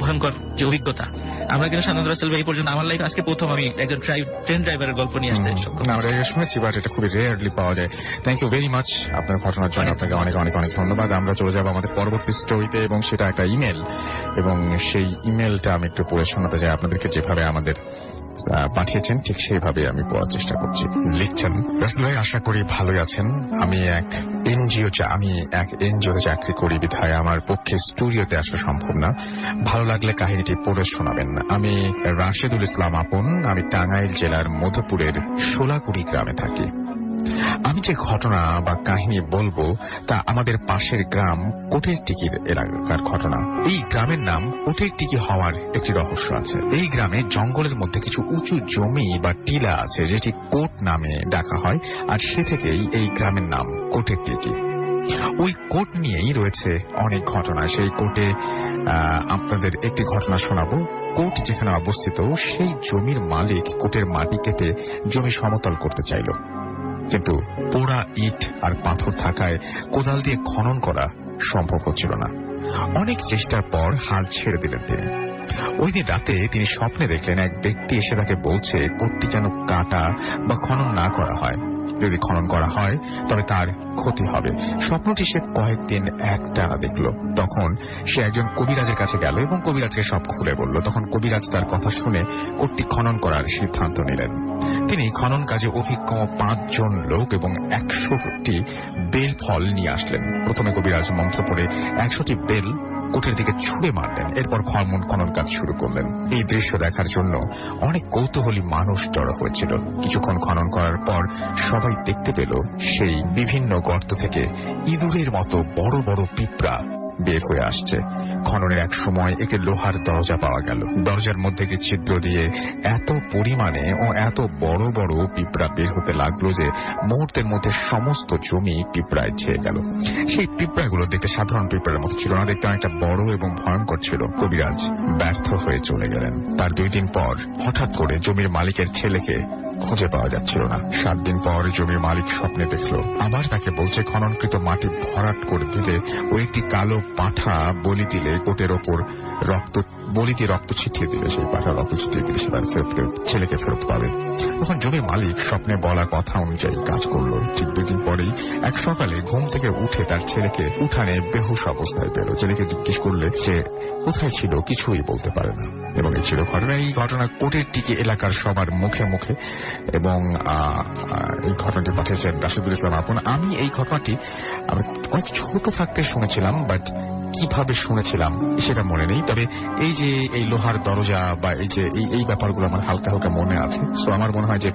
ভয়ঙ্কর যে অভিজ্ঞতা, আমরা কিন্তু সাধারণত রাসেল ভাই পর্যন্ত আমার লাইফে আজকে প্রথম আমি একজন ট্রেন ড্রাইভারের গল্প নিয়ে আসতে শুনেছি, বাট এটা খুবই রেয়ারলি পাওয়া যায়। থ্যাংক ইউ ভেরি মাচ আপনার ঘটনার জন্য, আপনাকে অনেক অনেক অনেক ধন্যবাদ। আমরা চলে যাবো আমাদের পরবর্তী স্টোরিতে, এবং সেটা একটা ইমেল, এবং সেই ইমেলটা আমি একটু পড়ে শোনাতে চাই আপনাদেরকে, যেভাবে আমাদের পাঠিয়েছেন ঠিক সেইভাবে আমি পড়ার চেষ্টা করছি। লিখছেন, রাসেল ভাই আশা করি ভালোই আছেন। আমি এক এনজিওতে চাকরি করি বিধায় আমার পক্ষে স্টুডিওতে আসা সম্ভব না। ভালো লাগলে কাহিনীটি পড়ে শোনাবেন। আমি রাশেদুল ইসলাম আপন। আমি টাঙ্গাইল জেলার মধুপুরের সোলাকুড়ি গ্রামে থাকি। আমি যে ঘটনা বা কাহিনী বলবো তা আমাদের পাশের গ্রাম কোটেরটিকির এলাকার ঘটনা। এই গ্রামের নাম কোটেরটিকি হওয়ার একটি রহস্য আছে। এই গ্রামে জঙ্গলের মধ্যে কিছু উঁচু জমি বা টিলা আছে যেটি কোট নামে ডাকা হয়, আর সে থেকেই এই গ্রামের নাম কোটেরটিকি। ওই কোট নিয়েই রয়েছে অনেক ঘটনা। সেই কোটে আপনাদের একটি ঘটনা শোনাবো। কোট যেখানে অবস্থিত সেই জমির মালিক কোটের মাটি কেটে জমি সমতল করতে চাইল, কিন্তু পোড়া ইট আর পাথর থাকায় কোদাল দিয়ে খনন করা সম্ভব হচ্ছিল না। অনেক চেষ্টার পর হাল ছেড়ে দিলেন তিনি। ওই দিন রাতে তিনি স্বপ্নে দেখলেন এক ব্যক্তি এসে তাকে বলছে কোটটি যেন কাটা বা খনন না করা হয়। যদি খনন করা হয় তবে তার ক্ষতি হবে। স্বপ্নটি সে কয়েকদিন একটানা দেখল। তখন সে একজন কবিরাজের কাছে গেল এবং কবিরাজকে সব খুলে বলল। তখন কবিরাজ তার কথা শুনে কোটটি খনন করার সিদ্ধান্ত নিলেন। তিনি খনন কাজে অভিজ্ঞ 5 জন লোক এবং 100টি বেল ফল নিয়ে আসলেন। প্রথমে কবিরাজ মন্ত্র পড়ে 100টি বেল কোটের দিকে ছুঁড়ে মারলেন। এরপর খনন কাজ শুরু করলেন। এই দৃশ্য দেখার জন্য অনেক কৌতূহলী মানুষ জড়ো হয়েছিল। কিছুক্ষণ খনন করার পর সবাই দেখতে পেল সেই বিভিন্ন গর্ত থেকে ইঁদুরের মতো বড় বড় পিঁপড়া বের হয়ে আসছে। খননের এক সময় একটি লোহার দরজা পাওয়া গেল। দরজার মধ্যে একটি ছিদ্র দিয়ে এত পরিমাণে ও এত বড় বড় পিঁপড়া বের হতে লাগলো যে মুহূর্তের মধ্যে সমস্ত জমি পিঁপড়ায় ছেয়ে গেল। সেই পিঁপড়াগুলো দেখতে সাধারণ পিঁপড়ার মতো ছিল না, দেখতে অনেকটা বড় এবং ভয়ঙ্কর ছিল। কবিরাজ ব্যর্থ হয়ে চলে গেলেন। তার 2 দিন পর হঠাৎ করে জমির মালিকের ছেলেকে খুঁজে পাওয়া যাচ্ছিল না। 7 দিন পর জমির মালিক স্বপ্নে দেখল আবার তাকে বলছে খননকৃত মাটি ভরাট করে দিলে ও একটি কালো পাঁঠা বলি দিলে কোটের ওপর রক্ত ছিটিয়ে দিলে, সেই পাঁঠা রক্ত ছিটিয়ে দিলে সে তার ছেলেকে ফেরত পাবে। তখন জমির মালিক স্বপ্নে বলা কথা অনুযায়ী কাজ করলো। ঠিক 2 দিন পরেই এক সকালে ঘুম থেকে উঠে তার ছেলেকে উঠানে বেহুশ অবস্থায় পেল। ছেলেকে জিজ্ঞেস করলে সে কোথায় ছিল কিছুই বলতে পারে না। এবং এই ছিল ঘটনা। এই ঘটনা কোটেরটিকি এলাকার সবার মুখে মুখে, এবং এই ঘটনাটি পাঠিয়েছেন রাশেদুল ইসলাম আপন। আমি এই ঘটনাটি অনেক ছোট থাকতে শুনেছিলাম, বাট কিভাবে শুনেছিলাম সেটা মনে নেই। তবে এই যে এই লোহার দরজা বা এই যে এই ব্যাপারগুলো আমার হালকা হালকা মনে আছে। সো আমার মনে হয় যে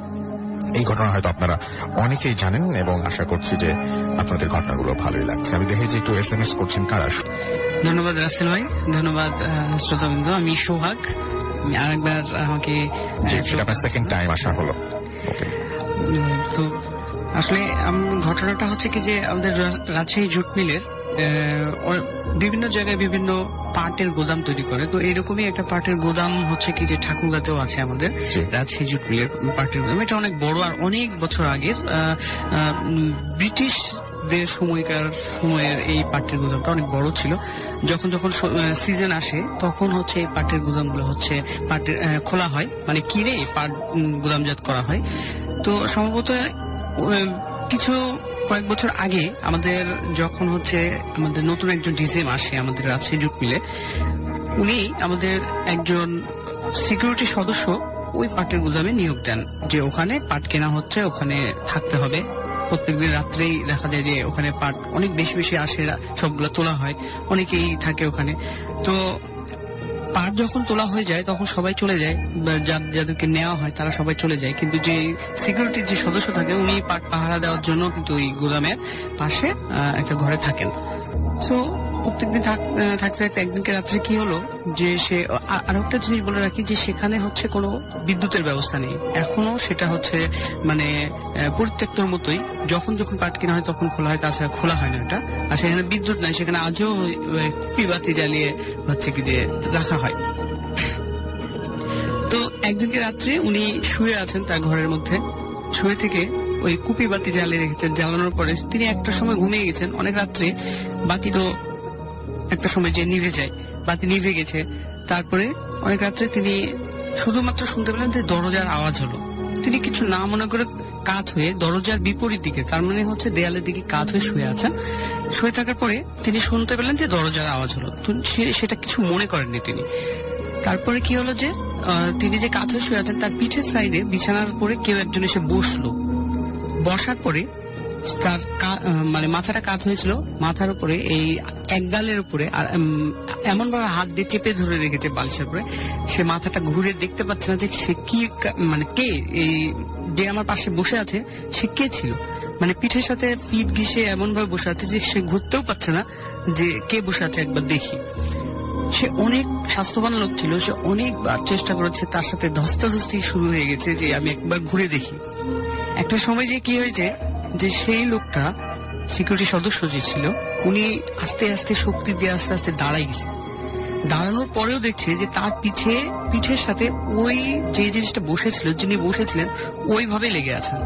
এই ঘটনা হয়তো আপনারা অনেকেই জানেন, এবং আশা করছি যে আপনাদের ঘটনাগুলো ভালোই লাগছে। আমি দেখে যে একটু SMS করছেন কারা। ধন্যবাদ রাসেল ভাই, ধন্যবাদ শ্রোতাবৃন্দ। আমি সোহাগ। আরেকবার আমাকে আপনার সেকেন্ড টাইম আসা হলো। ওকে, তো আসলে ঘটনাটা হচ্ছে কি যে আমাদের রাজশাহী জুট মিলের বিভিন্ন জায়গায় বিভিন্ন পাটের গোদাম তৈরি করে। তো এইরকমই একটা পাটের গোদাম হচ্ছে কি যে ঠাকুরগাঁতেও আছে আমাদের রাজশাহী জুট মিলের পাটের গোদাম। এটা অনেক বড় আর অনেক বছর আগের ব্রিটিশদের সময়ের এই পাটের গোদামটা অনেক বড় ছিল। যখন সিজন আসে তখন হচ্ছে এই পাটের গোদামগুলো হচ্ছে পাটের খোলা হয়, মানে কিনে পাট গোদামজাত করা হয়। তো সম্ভবত কয়েক বছর আগে আমাদের যখন হচ্ছে আমাদের নতুন একজন ডিসিএম আসে আমাদের রাজশাহী জুট মিলে, উনি আমাদের একজন সিকিউরিটি সদস্য ওই পাটের গুদামে নিয়োগ দেন যে ওখানে পাট কেনা হচ্ছে, ওখানে থাকতে হবে। প্রত্যেকদিন রাত্রেই দেখা যায় যে ওখানে পাট অনেক বেশি বেশি আসে, সবগুলো তোলা হয়, অনেকেই থাকে ওখানে। তো পাট যখন তোলা হয়ে যায় তখন সবাই চলে যায়, যাদেরকে নেওয়া হয় তারা সবাই চলে যায়, কিন্তু যে সিকিউরিটির যে সদস্য থাকে উনি পাট পাহারা দেওয়ার জন্য কিন্তু ওই গোদামের পাশে একটা ঘরে থাকেন। তো প্রত্যেকদিন থাকতে থাকতে একদিনকে রাত্রে কি হলো যে সে আর একটা জিনিস বলে রাখি যে সেখানে হচ্ছে কোনো বিদ্যুতের ব্যবস্থা নেই এখনো, সেটা হচ্ছে মানে পরিত্যক্তর মতোই। যখন পাট কেনা হয় তখন খোলা হয়, তাছাড়া খোলা হয় না এটা। আর সেখানে বিদ্যুৎ নাই, সেখানে আজও কুপি বাতি জ্বালিয়ে হচ্ছে কি যে রাখা হয়। তো একদিনকে রাত্রে উনি শুয়ে আছেন তার ঘরের মধ্যে, শুয়ে থেকে ওই কুপি বাতি জ্বালিয়ে রেখেছেন। জ্বালানোর পরে তিনি একটা সময় ঘুমিয়ে গেছেন। অনেক রাত্রে বাতি তো একটা সময় যে নিভে যায়, বাতি নিভে গেছে। তারপরে অনেক রাত্রে তিনি শুধুমাত্র শুনতে পেলেন যে দরজার আওয়াজ হলো। তিনি কিছু না মনে করে কাত হয়ে দরজার বিপরীত দিকে, তার মানে হচ্ছে দেয়ালের দিকে কাত হয়ে শুয়ে আছেন। শুয়ে থাকার পরে তিনি শুনতে পেলেন যে দরজার আওয়াজ হলো। সেটা কিছু মনে করেননি তিনি। তারপরে কি হলো যে তিনি যে কাঁথে শুয়ে আছেন তার পিঠের সাইডে বিছানার উপরে কেউ একজন এসে বসলো। বসার পরে তার মানে মাথাটা কাত হয়েছিল, মাথার উপরে এই এক গালের উপরে এমন ভাবে হাত দিয়ে চেপে ধরে রেখেছে বালিশের উপরে, সে মাথাটা ঘুরে দেখতে পাচ্ছে না যে সে কি মানে কে এই যে আমার পাশে বসে আছে সে কে ছিল। মানে পিঠের সাথে পিঠ ঘিসে এমন ভাবে বসে আছে যে সে ঘুরতেও পারছে না যে কে বসে আছে, একবার দেখি। সে অনেক স্বাস্থ্যবান লোক ছিল, সে অনেকবার চেষ্টা করেছে, তার সাথে ধস্তাধস্তি শুরু হয়ে গেছে যে আমি একবার ঘুরে দেখি। একটা সময় যে কি হয়েছে যে সেই লোকটা সিকিউরিটি সদস্য যে ছিল উনি আস্তে আস্তে শক্তি দিয়ে আস্তে আস্তে দাঁড়াই গেছে। দাঁড়ানোর পরেও দেখছে যে তার পিঠের সাথে ওই যে জিনিসটা বসেছিল, যিনি বসেছিলেন ওইভাবে লেগে আছেন,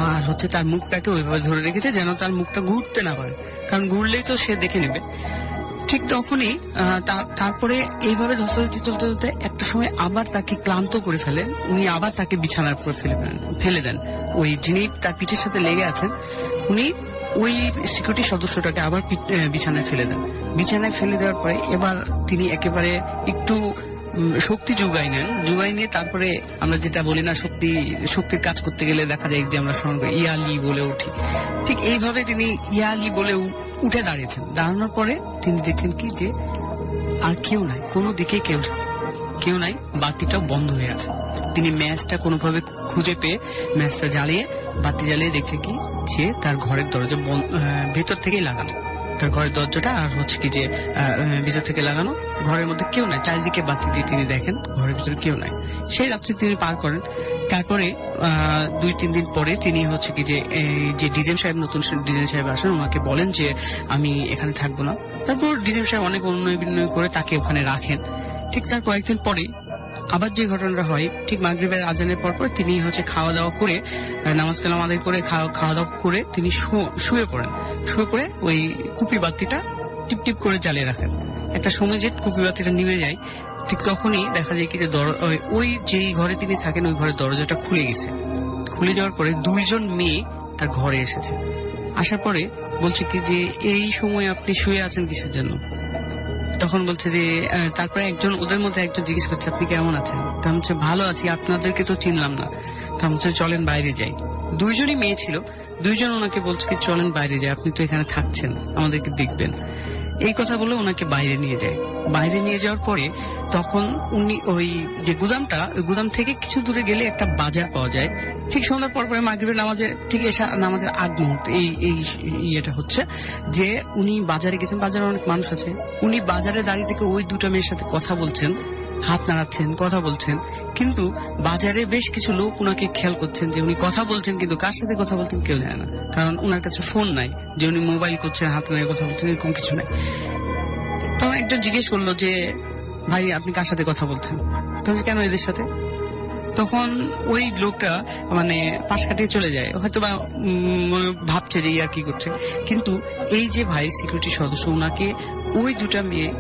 আর হচ্ছে তার মুখটাকে ওইভাবে ধরে রেখেছে যেন তার মুখটা ঘুরতে না পারে, কারণ ঘুরলেই তো সে দেখে নেবে। ঠিক তখনই তারপরে এইভাবে ধস্তাধস্তি চলতে চলতে একটা সময় আবার তাকে ক্লান্ত করে ফেলেন, উনি আবার তাকে বিছানার উপর ফেলে দেন। ওই যিনি তার পিঠের সাথে লেগে আছেন উনি ওই সিকিউরিটি সদস্যটাকে আবার বিছানায় ফেলে দেন। বিছানায় ফেলে দেওয়ার পরে এবার তিনি একেবারে একটু শক্তি যোগাই নিয়ে তারপরে আমরা যেটা বলি না, শক্তির কাজ করতে গেলে দেখা যায় যে আমরা স্মরণ করি ইয়ালি বলে উঠি, ঠিক এইভাবে তিনি ইয়ালি বলে উঠে দাঁড়িয়েছেন। দাঁড়ানোর পরে তিনি দেখছেন কি যে আর কেউ নাই, কোনো দিকে কেউ নাই, বাতিটাও বন্ধ হয়ে আছে। তিনি ম্যাচটা কোনোভাবে খুঁজে পেয়ে ম্যাচটা জ্বালিয়ে বাতি জ্বালিয়ে দেখছে কি যে তার ঘরের দরজা ভেতর থেকেই লাগানো, তার ঘরের দরজাটা আর হচ্ছে কি যে ভিতর থেকে লাগানো, ঘরের মধ্যে কেউ নাই। চারিদিকে বাতি দিয়ে তিনি দেখেন ঘরের ভিতরে কেউ নাই। সেই রাত্রি তিনি পার করেন। তারপরে 2-3 দিন পরে তিনি হচ্ছে কি যে ডিজাইন সাহেব, নতুন ডিজাইন সাহেব আসেন, ওনাকে বলেন যে আমি এখানে থাকবো না। তারপর ডিজাইন সাহেব অনেক উন্নয় বিন্নয় করে তাকে ওখানে রাখেন। ঠিক তার কয়েকদিন পরে আবার যে ঘটনাটা হয়, ঠিক মাগরিবের আজানের পর তিনি হচ্ছে খাওয়া দাওয়া করে, নামাজ কালাম আদায় করে খাওয়া দাওয়া করে তিনি শুয়ে পড়েন। শুয়ে পড়ে ওই কুপি বাতিটা টিপ টিপ করে জ্বালিয়ে রাখেন। একটা সময় যে কুপি বাতিটা নিভে যায়, ঠিক তখনই দেখা যায় কি যে ওই যে ঘরে তিনি থাকেন ওই ঘরের দরজাটা খুলে গেছে। খুলে যাওয়ার পরে 2জন মেয়ে তার ঘরে এসেছে। আসার পরে বলছে কি যে এই সময় আপনি শুয়ে আছেন কিসের জন্য? তখন বলছে যে তারপরে ওদের মধ্যে একজন জিজ্ঞেস করছে আপনি কেমন আছেন? তা হচ্ছে ভালো আছি, আপনাদেরকে তো চিনলাম না। তা হচ্ছে চলেন বাইরে যাই। 2জনই মেয়ে ছিল, 2জন ওনাকে বলছে কি চলেন বাইরে যাই, আপনি তো এখানে থাকছেন, আমাদেরকে দেখবেন। এই কথা বলে ওনাকে বাইরে নিয়ে যায়। বাইরে নিয়ে যাওয়ার পরে তখন উনি ওই যে গুদামটা, ওই গুদাম থেকে কিছু দূরে গেলে একটা বাজার পাওয়া যায়। ঠিক সন্ধ্যার পর মাগরিবের নামাজের ঠিক নামাজের আগ মুহূর্তে এই ইয়েটা হচ্ছে যে উনি বাজারে গেছেন, বাজারে অনেক মানুষ আছে, উনি বাজারে দাঁড়িয়ে থেকে ওই 2টা মেয়ের সাথে কথা বলছেন, হাত নাড়াচ্ছেন, কথা বলছেন। কিন্তু বাজারে বেশ কিছু লোক উনাকে খেয়াল করছেন যে উনি কথা বলছেন, কিন্তু কার সাথে কথা বলছেন কেউ জানে না, কারণ উনার কাছে ফোন নাই যে উনি মোবাইল করছেন, হাত নাড়িয়ে কথা বলছেন, এরকম কিছু নাই। তখন একজন জিজ্ঞেস করলো যে ভাই আপনি কার সাথে কথা বলছেন? তখন কেন এদের সাথে? তখন ওই লোকটা মানে পাশ কাটিয়ে চলে যায়, হয়তো বা ভাবছে যে ইয়া কি করছে। কিন্তু এই যে ভাই সিকিউরিটি সদস্য উনাকে ওই 2টা মেয়ে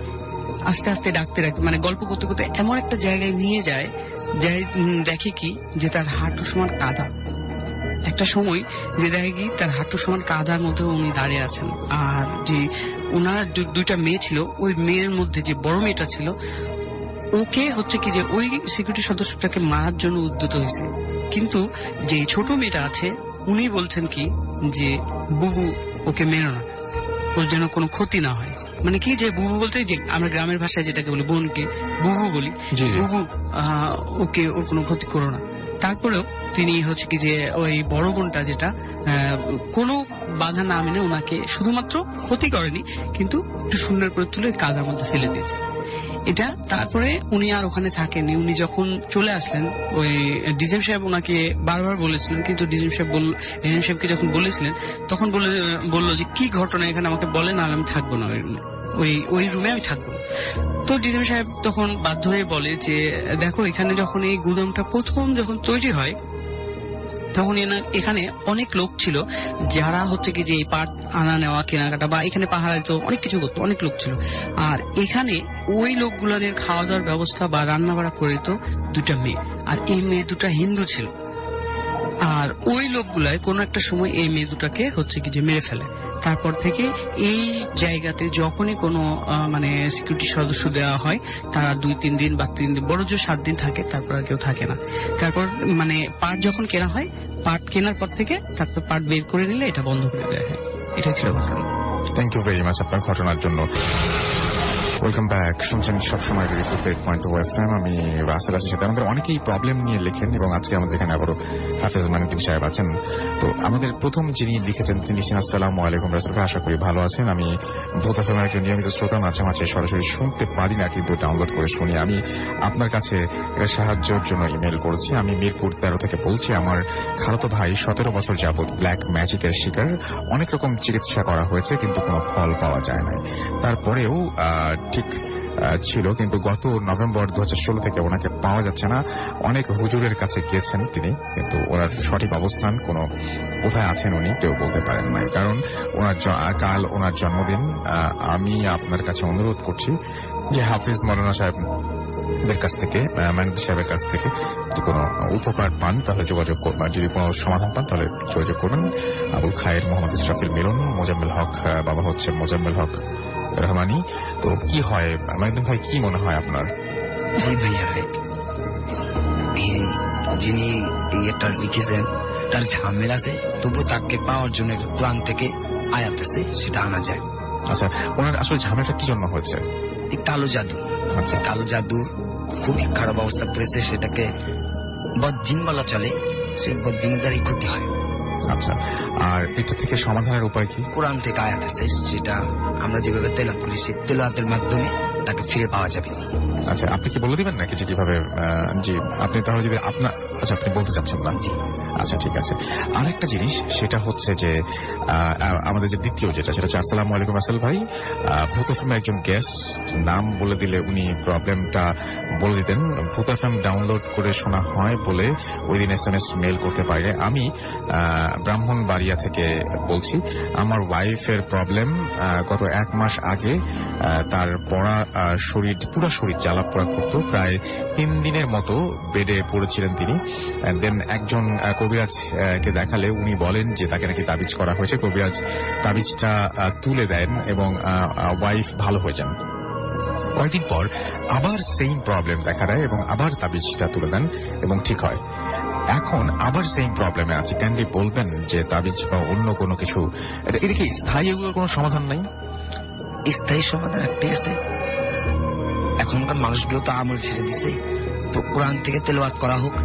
আস্তে আস্তে ডাকতে মানে গল্প করতে করতে এমন একটা জায়গায় নিয়ে যায়, দেখে কি যে তার হাঁটু সমান কাদা। একটা সময় যে দেখে কি তার হাঁটু সমান কাদার মধ্যে উনি দাঁড়িয়ে আছেন। আর যে ওনার 2টা মেয়ে ছিল, ওই মেয়ের মধ্যে যে বড় মেয়েটা ছিল ওকে হচ্ছে কি যে ওই সিকিউরিটি সদস্যটাকে মারার জন্য উদ্যত হয়েছে। কিন্তু যে ছোট মেয়েটা আছে উনি বলছেন কি যে বুবু ওকে মেরো না, ওর যেন কোনো ক্ষতি না হয়। মানে কি যে বুবু বলতে যে আমরা গ্রামের ভাষায় যেটাকে বলি বোনকে বুবু বলি, বুবু ওকে ওর কোনো ক্ষতি করো না। তারপরেও তিনি হচ্ছে কি যে ওই বড় বোনটা যেটা কোনো বাধা না মেনে ওনাকে শুধুমাত্র ক্ষতি করেনি, কিন্তু একটু সুন্দর করে তুলে কাদার মধ্যে ফেলে দিয়েছে। এটা তারপরে উনি আর ওখানে থাকেননি। উনি যখন চলে আসলেন ওই ডিজিএম সাহেব ওনাকে বারবার বলেছিলেন, কিন্তু ডিজিএম সাহেবকে যখন বলেছিলেন তখন বললো যে কি ঘটনা এখানে আমাকে বলে, না আমি থাকবো না ওই রুমে আমি থাকবো। তো ডিজিএম সাহেব তখন বাধ্য হয়ে বলে যে দেখো এখানে যখন এই গুদামটা প্রথম যখন তৈরি হয় তখন এখানে অনেক লোক ছিল যারা হচ্ছে কি যে এই পাট আনা নেওয়া কেনাকাটা বা এখানে পাহারা দিত, অনেক কিছু করতো, অনেক লোক ছিল। আর এখানে ওই লোকগুলোর খাওয়া দাওয়ার ব্যবস্থা বা রান্না বাড়া করে দিত 2টা মেয়ে, আর এই মেয়ে 2টা হিন্দু ছিল। আর ওই লোকগুলাই কোনো একটা সময় এই মেয়ে 2টাকে হচ্ছে কি যে মেরে ফেলে। তারপর থেকে এই জায়গাতে যখনই কোনো মানে সিকিউরিটি সদস্য দেওয়া হয় তারা 2-3 দিন বা 3 দিন, বড় জোর 7 দিন থাকে, তারপর আর কেউ থাকে না। তারপর মানে পার্ট যখন কেনা হয়, পার্ট কেনার পর থেকে তারপর পার্ট বের করে নিলে এটা বন্ধ করে দেওয়া হয়। এটা ছিল ঘটনা। থ্যাংক ইউ ভেরি মাচ আপনার ঘটনার জন্য। Welcome back. শুনছেন সবসময় FM। আমি রাসেল আছি, সাথে আমাদের অনেকেই প্রবলেম নিয়ে লেখেন এবং আজকে আমাদের এখানে আবারও হাফেজ মানিদ্দিন সাহেব আছেন। তো আমাদের প্রথম যিনি লিখেছেন তিনি আসসালামু আলাইকুম রাসেল ভাই, আশা করি ভালো আছেন। আমি ভূত FM একজন নিয়মিত শ্রোতা, মাঝে মাঝে সরাসরি শুনতে পারি না কিন্তু ডাউনলোড করে শুনি। আমি আপনার কাছে সাহায্যের জন্য ইমেল করেছি। আমি মিরপুর 13 থেকে বলছি। আমার খালাতো ভাই 17 বছর যাবৎ ব্ল্যাক ম্যাজিকের শিকার। অনেক রকম চিকিৎসা করা হয়েছে কিন্তু কোনো ফল পাওয়া যায় না। তারপরেও ঠিক ছিল, কিন্তু গত নভেম্বর 2016 থেকে ওনাকে পাওয়া যাচ্ছে না। অনেক হুজুরের কাছে গিয়েছেন তিনি, কিন্তু ওনার সঠিক অবস্থান কোনো কোথায় আছেন উনি কেউ বলতে পারেন নাই। কারণ কাল ওনার জন্মদিন। আমি আপনার কাছে অনুরোধ করছি যে হাফিজ মৌলানা সাহেবের কাছ থেকে, মানিদ্দিন সাহেবের কাছ থেকে যদি কোনো উপকার পান তাহলে যোগাযোগ করবেন, যদি কোনো সমাধান পান তাহলে যোগাযোগ করবেন। আবুল খায়ের, মোহাম্মদ ইসরাফিল মিলন, মোজাম্মেল হক বাবা হচ্ছে মোজাম্মেল হক রহমানি। তো কি হয় মানিদ্দিন ভাই, কি মনে হয় আপনার? জি ভাইয়া, যিনি এটা লিখেছেন তার ঝামেলা আছে, তবু তাকে পাওয়ার জন্য কোরআন থেকে আয়াত আছে, সেটা আনা যায়। আচ্ছা, ওনার আসলে ঝামেলাটা কি জন্য হয়েছে? এই কালো জাদু, আচ্ছা, কালো জাদু খুবই খারাপ অবস্থা পড়েছে, সেটাকে বজ্জিন বলা চলে। সে বজ্জিনের দ্বারাই ক্ষতি হয়। আচ্ছা, আর এটা থেকে সমাধানের উপায় কি? কোরআন থেকে আয়াত আছে, সেটা আমরা যেভাবে তেলাওয়াত করি সেই তেলাওয়াতের মাধ্যমে তাকে ফিরে পাওয়া যাবে। আচ্ছা, আপনি কি বলে দিবেন নাকি যে কিভাবে? জি, আপনি তাহলে যদি আপনার, আচ্ছা আপনি বলতে চাচ্ছেন না? জি, আচ্ছা ঠিক আছে। আরেকটা জিনিস, সেটা হচ্ছে যে আমাদের যে দ্বিতীয় যেটা, সেটা হচ্ছে আসসালামু আলাইকুম রাসেল ভাই, ভূত FM একজন গেস্ট নাম বলে দিলে উনি প্রবলেমটা বলে দিতেন। ভূত FM ডাউনলোড করে শোনা হয় বলে ওই দিন SMS মেল করতে পারে। আমি ব্রাহ্মণবাড়িয়া থেকে বলছি। আমার ওয়াইফের প্রবলেম, গত 1 মাস আগে তার পুরো শরীর জ্বালা পোড়া করত। প্রায় 3 দিনের মতো বেডে পড়েছিলেন তিনি। দেন একজন কবিরাজকে দেখালে উনি বলেন যে তাকে নাকি তাবিজ করা হয়েছে। কবিরাজ তাবিজটা তুলে দেন এবং ওয়াইফ ভালো হয়ে যান। কয়েকদিন পর আবার সেম প্রবলেম দেখা দেয় এবং আবার তাবিজটা তুলে দেন এবং ঠিক হয়। এখন আবার সেম প্রবলেমে আছে। ক্যান্ডি বলবেন যে তাবিজ বা অন্য কোনো কিছু, এটা কি স্থায়ী, এগুলোর কোনো সমাধান নাই? স্থায়ী সমাধান একটাই আছে। এখনকার মানুষগুলো তো আমল ছেড়ে দিছে। কোরআন থেকে তেলাওয়াত করা হোক,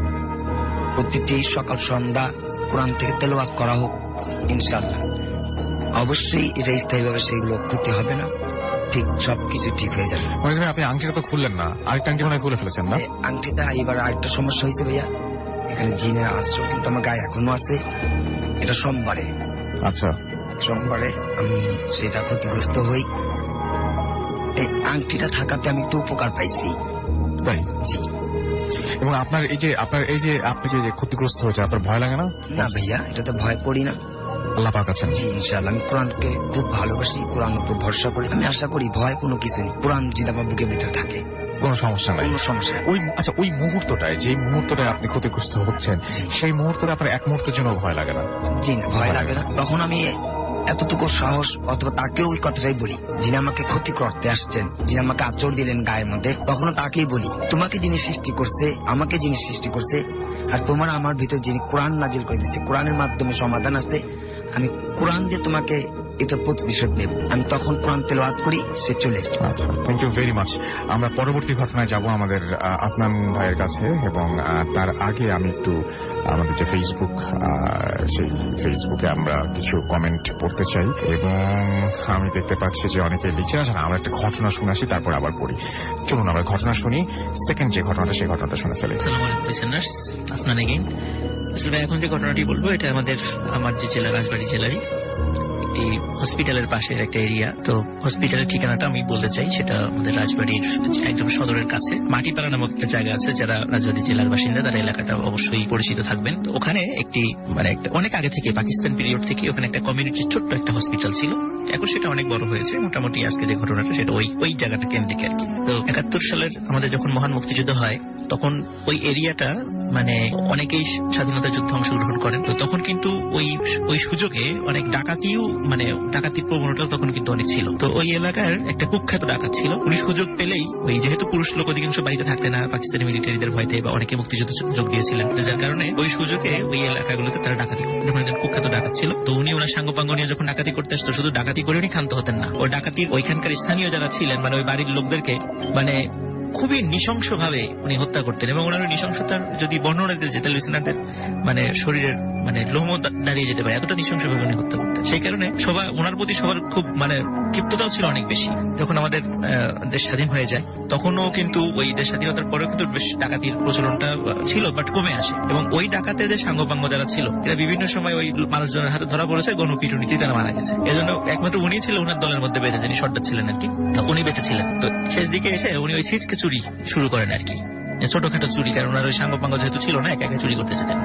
প্রতিটি সকাল সন্ধ্যা কোরআন থেকে তেলাওয়াত করা হোক, ইনশাআল্লাহ অবশ্যই এটা স্থায়ীভাবে সেগুলো ক্ষতি হবে না, ঠিক সবকিছু ঠিক হয়ে যাবে। আপনি আংটিটা তো খুললেন না, আরেকটা আংটি মনে হয় খুলে ফেলেছেন না? আংটিটা এবার আরেকটা সমস্যা হয়েছে ভাইয়া, এখানে জিনের আশ্রয় কিন্তু আমার গায়ে এখনো আছে। এটা সোমবারে, আচ্ছা সোমবারে আমি সেটা ক্ষতিগ্রস্ত হই। এই আংটিটা থাকাতে আমি একটু উপকার পাইছি। তাই? জি। এবং আপনার এই যে আপনি যে ক্ষতিগ্রস্ত হয়েছে, আপনার ভয় লাগে না? না ভাইয়া, এটাতে ভয় করি না। আল্লাহ পাক আছেন। জি ইনশাআল্লাহ, আমি কোরআনকে খুব ভালোবাসি, কোরআন উপর ভরসা করি। আমি আশা করি ভয় কোনো কিছু নেই, কোরআন যদি আমার বুকের ভিতরে থাকে কোনো সমস্যা নাই। কোনো সমস্যা নেই। আচ্ছা, ওই মুহূর্তটায়, যে মুহূর্তটায় আপনি ক্ষতিগ্রস্ত হচ্ছেন, সেই মুহূর্তটা আপনার এক মুহূর্তের জন্য ভয় লাগে না? জি না, ভয় লাগে না। তখন আমি এতটুকু সাহস, অথবা তাকেও ওই কথাটাই বলি, যিনি আমাকে ক্ষতি করতে আসছেন, যিনি আমাকে আঁচড় দিলেন গায়ের মধ্যে, তখনও তাকেই বলি, তোমাকে যিনি সৃষ্টি করছে, আমাকে যিনি সৃষ্টি করছে, আর তোমার আমার ভিতর যিনি কোরআন নাজিল করে দিচ্ছে, কোরআনের মাধ্যমে সমাধান আছে, আমি কোরআন যে তোমাকে এটা প্রতিশোধ নেব। আমি তখন কোরআন তেলাওয়াত করি, সে চলে যায়। আচ্ছা, থ্যাংক ইউ ভেরি মাচ। আমরা পরবর্তী ঘটনায় যাব আমাদের আফনান ভাইয়ের কাছে, এবং তার আগে আমি একটু আমাদের যে ফেসবুক, সেই ফেসবুকে আমরা কিছু কমেন্ট পড়তে চাই, এবং আমি দেখতে পাচ্ছি যে অনেকে লিখে আসেন। আমরা একটা ঘটনা শুনে আসি, তারপর আবার পড়ি। চলুন আমরা ঘটনা শুনি। সেকেন্ড যে ঘটনাটা, সেই ঘটনাটা শুনে ফেলি। আসসালামু আলাইকুম লিসেনার্স, আপনার এগেইন। আসলে এখন যে ঘটনাটি বলবো, এটা আমার যে জেলা, রাজবাড়ী জেলারই একটি হসপিটালের পাশের একটা এরিয়া। তো হসপিটালের ঠিকানাটা আমি বলতে চাই, সেটা আমাদের রাজবাড়ির একদম সদরের কাছে মাটিপাড়া নামক একটা জায়গা আছে। যারা রাজবাড়ী জেলার বাসিন্দা তারা এলাকাটা অবশ্যই পরিচিত থাকবেন। তো ওখানে একটা অনেক আগে থেকে, পাকিস্তান পিরিয়ড থেকে ওখানে একটা কমিউনিটির ছোট্ট একটা হসপিটাল ছিল। এখন সেটা অনেক বড় হয়েছে। মোটামুটি আজকে যে ঘটনাটা, সেটা ওই জায়গাটা কেন্দ্রিক আর কি। তো 71 সালের আমাদের যখন মহান মুক্তিযুদ্ধ হয়, তখন ওই এরিয়াটা অনেকেই স্বাধীনতা যুদ্ধে অংশগ্রহণ করেন। তো তখন কিন্তু ওই সুযোগে অনেক ডাকাতিও মানে ডাকাতির প্রবণতাও তখন কিন্তু অনেক ছিল। তো ওই এলাকার একটা কুখ্যাত ডাকাত ছিল, উনি সুযোগ পেলেই ওই যেহেতু পুরুষ লোক অধিকাংশ বাড়িতে থাকতে না পাকিস্তানি মিলিটারিদের ভয়তে বা অনেকে মুক্তিযুদ্ধে যোগ দিয়েছিলেন, তো যার কারণে ওই সুযোগে ওই এলাকাগুলোতে তারা ডাকাতি করতেন। একজন কুখ্যাত ডাকাত ছিল। তো উনি ওনার সাঙ্গপাঙ্গ নিয়ে যখন ডাকাতি করতে আসতো, শুধু ডাকাতি করে উনি ক্ষান্ত হতেন না, ওই ডাকাতির ওইখানকার স্থানীয় যারা ছিলেন মানে ওই বাড়ির লোকদেরকে মানে খুবই নৃশংস ভাবে উনি হত্যা করতেন। এবং ওনার নৃশংসতার যদি বর্ণনা দিতে যেতে লিসেনারদের মানে শরীরের মানে লোম দাঁড়িয়ে যেতে পারে, এতটা নৃশংস ভাবে উনি হত্যা করতেন। সেই কারণে সবাই ওনার প্রতি সবার খুব মানে ক্ষিপ্ততাও ছিল অনেক বেশি। যখন আমাদের দেশ স্বাধীন হয়ে যায় তখনও কিন্তু ওই দেশ স্বাধীনতার পরেও কিন্তু বেশ ডাকাতির প্রচলনটা ছিল, বাট কমে আসে। এবং ওই ডাকাতের যে সাঙ্গপাঙ্গ যারা ছিল এরা বিভিন্ন সময় ওই মানুষজনের হাতে ধরা পড়েছে, গণপিটুনিতে তারা মারা গেছে। এজন্য একমাত্র উনি ছিল ওনার দলের মধ্যে বেঁচে, যিনি সর্দার ছিলেন আর কি, উনি বেঁচে ছিলেন। তো শেষ দিকে এসে উনি ওই ছিচকে চুরি শুরু করেন আর কি, ছোটখাটো চুরি, কারণ ওনার ওই সাঙ্গপাঙ্গ যেহেতু ছিল না, একা একা চুরি করতে যেতেন,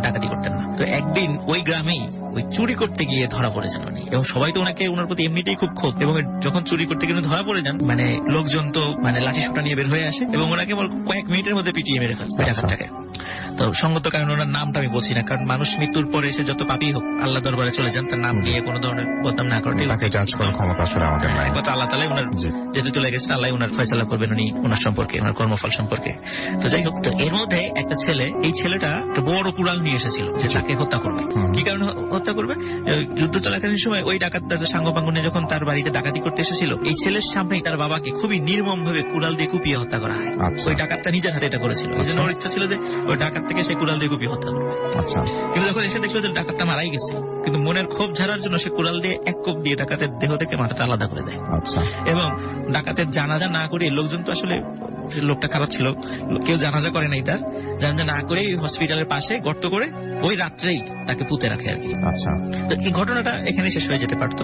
ডাকাতি করতেন না। তো একদিন ওই গ্রামেই ওই চুরি করতে গিয়ে ধরা পড়ে যান উনি, এবং সবাই তো ওনাকে ওনার প্রতি এমনিতেই খুব ক্ষোভ। এবং যখন চুরি করতে গিয়ে ধরা পড়ে যান মানে লোকজন তো মানে লাঠি সোটা নিয়ে বের হয়ে আসে এবং ওনাকে কয়েক মিনিটের মধ্যে পিটিয়ে মেরে ফেলে ডাকাতটাকে। তো সঙ্গত কারণ ওনার নামটা আমি বলছি না, কারণ মানুষ মৃত্যুর পরে এসে যত পাপই হোক আল্লাহ দরবারে চলে যান, তার নাম নিয়ে কোনো ধরনের বদনাম না করতে তাকে জাজ করার ক্ষমতা আসলে আমাদের নাই। একমাত্র আল্লাহ তাআলাই ওনার যেহেতু চলে গেছেন, আল্লাহ ওনার ফয়সালা করবেন উনি ওনার সম্পর্কে, ওনার কর্মফল সম্পর্কে। তো যাই হোক, তো এর মধ্যে একটা ছেলে, এই ছেলেটা একটা বড় কুড়াল নিয়ে এসেছিল যে তাকে হত্যা করবে। কি কারণে হত্যা করবে? যুদ্ধ চলাকালীন সময় ওই ডাকাত সাঙ্গপাঙ্গ নিয়ে যখন তার বাড়িতে ডাকাতি করতে এসেছিল, এই ছেলের সামনেই তার বাবাকে খুবই নির্মম ভাবে কুড়াল দিয়ে কুপিয়ে হত্যা করা হয়। ওই ডাকাতটা নিজের হাতে এটা করেছিল, এই জন্য ওর ইচ্ছা ছিল যে ওই ডাকাত থেকে সে কুড়াল দিয়ে কুপিয়ে হত্যা করবে। কিন্তু যখন এসে দেখলো যে ডাকাতটা মারাই গেছে, কিন্তু মনের ক্ষোভ ঝাড়ার জন্য সে কুড়াল দিয়ে এক কোপ দিয়ে ডাকাতের দেহ থেকে মাথাটা আলাদা করে দেয়। এবং ডাকাতের জানাজা না করে, লোকজন তো আসলে লোকটা খারাপ ছিল, কেউ জানাজা করে নাই, তার জানাজা না করে হসপিটালের পাশে গর্ত করে ওই রাত্রেই তাকে পুঁতে রাখে আর কি। তো এই ঘটনাটা এখানে শেষ হয়ে যেতে পারতো।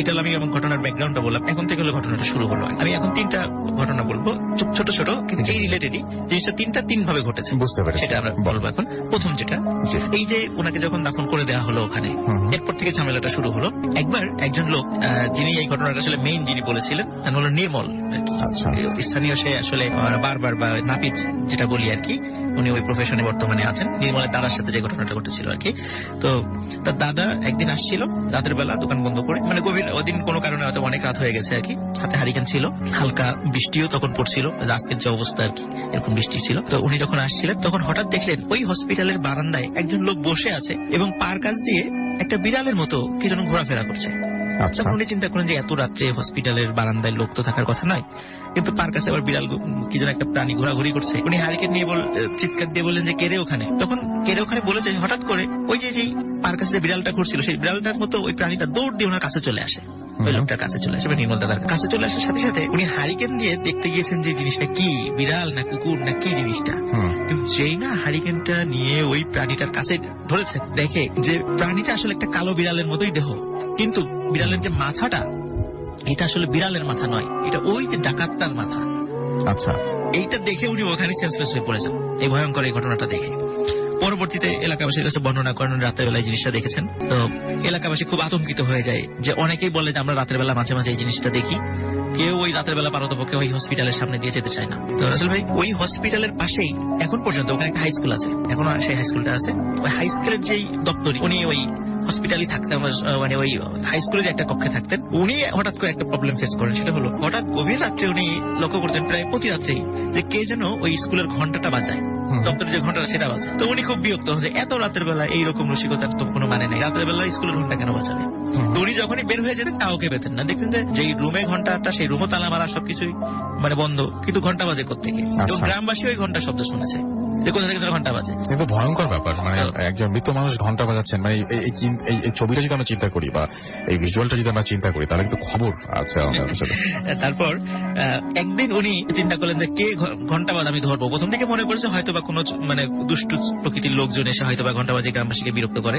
এটা আমি এবং ঘটনার ব্যাকগ্রাউন্ডটা বললাম। এখন থেকে হলো ঘটনাটা শুরু হলো। আমি এখন 3টা ঘটনা বলবো, ছোট ছোট কিন্তু এই রিলেটেডই, জিনিসটা 3 ভাবে ঘটেছে, বুঝতে পেরেছি। সেটা আমরা বলবো এখন। প্রথম যেটা, এই যে ওনাকে যখন দাফন করে দেওয়া হলো ওখানে, এরপর থেকে ঝামেলাটা শুরু হলো। একবার একজন লোক যিনি এই ঘটনাটা আসলে মেইন যিনি বলেছিলেন, তার হলো নির্মল আর কি। স্থানীয় সে আসলে বারবার বা নাপিত যেটা বলি আর কি, উনি ওই প্রফেশনে বর্তমানে আছেন। নির্মলের দাদার সাথে যে ঘটনাটা ঘটেছিল আর কি। তো তার দাদা একদিন আসছিল রাতের বেলা দোকান বন্ধ করে, মানে গভীর ওদিন কোনো কারণে হয়তো অনেক রাত হয়ে গেছে আর কি। হাতে হারিকেন ছিল, হালকা বৃষ্টিও তখন পড়ছিল, আজকের যে অবস্থা আর কি এরকম বৃষ্টি ছিল। তো উনি যখন আসছিলেন তখন হঠাৎ দেখলেন ওই হসপিটালের বারান্দায় একজন লোক বসে আছে এবং পার কাছ দিয়ে একটা বিড়ালের মতো কি যেন ঘোরাফেরা করছে। উনি চিন্তা করেন যে এত রাত্রে হসপিটালের বারান্দায় লোক তো থাকার কথা নয়, কিন্তু পার কাছে আবার বিড়াল কি যেন একটা প্রাণী ঘোরাঘুরি করছে। উনি হারিকেন নিয়ে চিৎকার দিয়ে বললেন যে কেড়ে ওখানে। তখন কেড়ে ওখানে বলেছে, হঠাৎ করে ওই যে পার কাছে যে বিড়ালটা ঘুরছিল সেই বিড়ালটার মতো ওই প্রাণীটা দৌড় দিয়ে ওনার কাছে চলে আসে, ওই লোকটার কাছে চলে আসে, নির্মল দাদার কাছে চলে আসার সাথে সাথে উনি হারিকেন দিয়ে দেখতে গিয়েছেন যে জিনিসটা কি, বিড়াল না কুকুর না কি জিনিসটা। কিন্তু যেই না হারিকেনটা নিয়ে ওই প্রাণীটার কাছে ধরেছে, দেখে যে প্রাণীটা আসলে একটা কালো বিড়ালের মতোই দেহ, কিন্তু বিড়ালের যে মাথাটা এটা আসলে বিড়ালের মাথা নয়, এটা ওই যে ডাকাতটার মাথা। আচ্ছা, এইটা দেখে উনি ওখানে সেন্সলেস হয়ে পড়েছেন এই ভয়ঙ্কর এই ঘটনাটা দেখে। পরবর্তীতে এলাকাবাসীর কাছে বর্ণনা করেন রাতের বেলায় জিনিসটা দেখেছেন। তো এলাকাবাসী খুব আতঙ্কিত হয়ে যায়, যে অনেকেই বলে যে আমরা রাতের বেলা মাঝে মাঝে এই জিনিসটা দেখি, কেউ ওই রাতের বেলা পারতপক্ষে ওই হসপিটালের সামনে দিয়ে যেতে চায় না। তো রাসেল ভাই, ওই হসপিটালের পাশেই এখন পর্যন্ত ওখানে একটা হাই স্কুল আছে, এখনো সেই হাই স্কুলটা আছে। ওই হাই স্কুলের যেই দপ্তরি, উনি ওই হসপিটালই থাকতেন, মানে ওই হাই স্কুলের একটা কক্ষে থাকতেন। উনি হঠাৎ করে একটা প্রবলেম ফেস করেন, সেটা হলো হঠাৎ গভীর রাত্রে উনি লক্ষ্য করতেন প্রায় প্রতি রাত্রেই যে কে যেন ওই স্কুলের ঘন্টাটা বাজায়, দপ্তরের যে ঘন্টাটা সেটা বাজায়। তো উনি খুব বিরক্ত হন যে এত রাতের বেলা এইরকম রসিকতার তো কোনো মানে নেই, রাতের বেলা স্কুলের ঘন্টা কেন বাজাবে। তো উনি যখনই বের হয়ে যেতেন কাউকে পেতেন না, দেখতেন যে যেই রুমে ঘন্টাটা সেই রুমও তালা মারা, সবকিছুই মানে বন্ধ, কিন্তু ঘন্টা বাজে কোত্থেকে। এবং গ্রামবাসী ওই ঘন্টার শব্দ শুনেছে, কোথা থেকে ঘন্টা বাজে। কিন্তু ভয়ঙ্কর ব্যাপার, মানে একজন মৃত মানুষ ঘন্টা বাজাচ্ছেন, মানে এই ছবিটা যদি আমরা চিন্তা করি বা এই ভিজুয়ালটা যদি আমরা চিন্তা করি তাহলে কিন্তু খবর আছে। তারপর একদিন উনি চিন্তা করলেন যে কে ঘন্টা বাজ আমি ধরবো। প্রথম থেকে মনে করেছে হয়তো বা কোনো মানে দুষ্টু প্রকৃতির লোকজন এসে হয়তো বা ঘন্টা বাজে গ্রামবাসীকে বিরক্ত করে,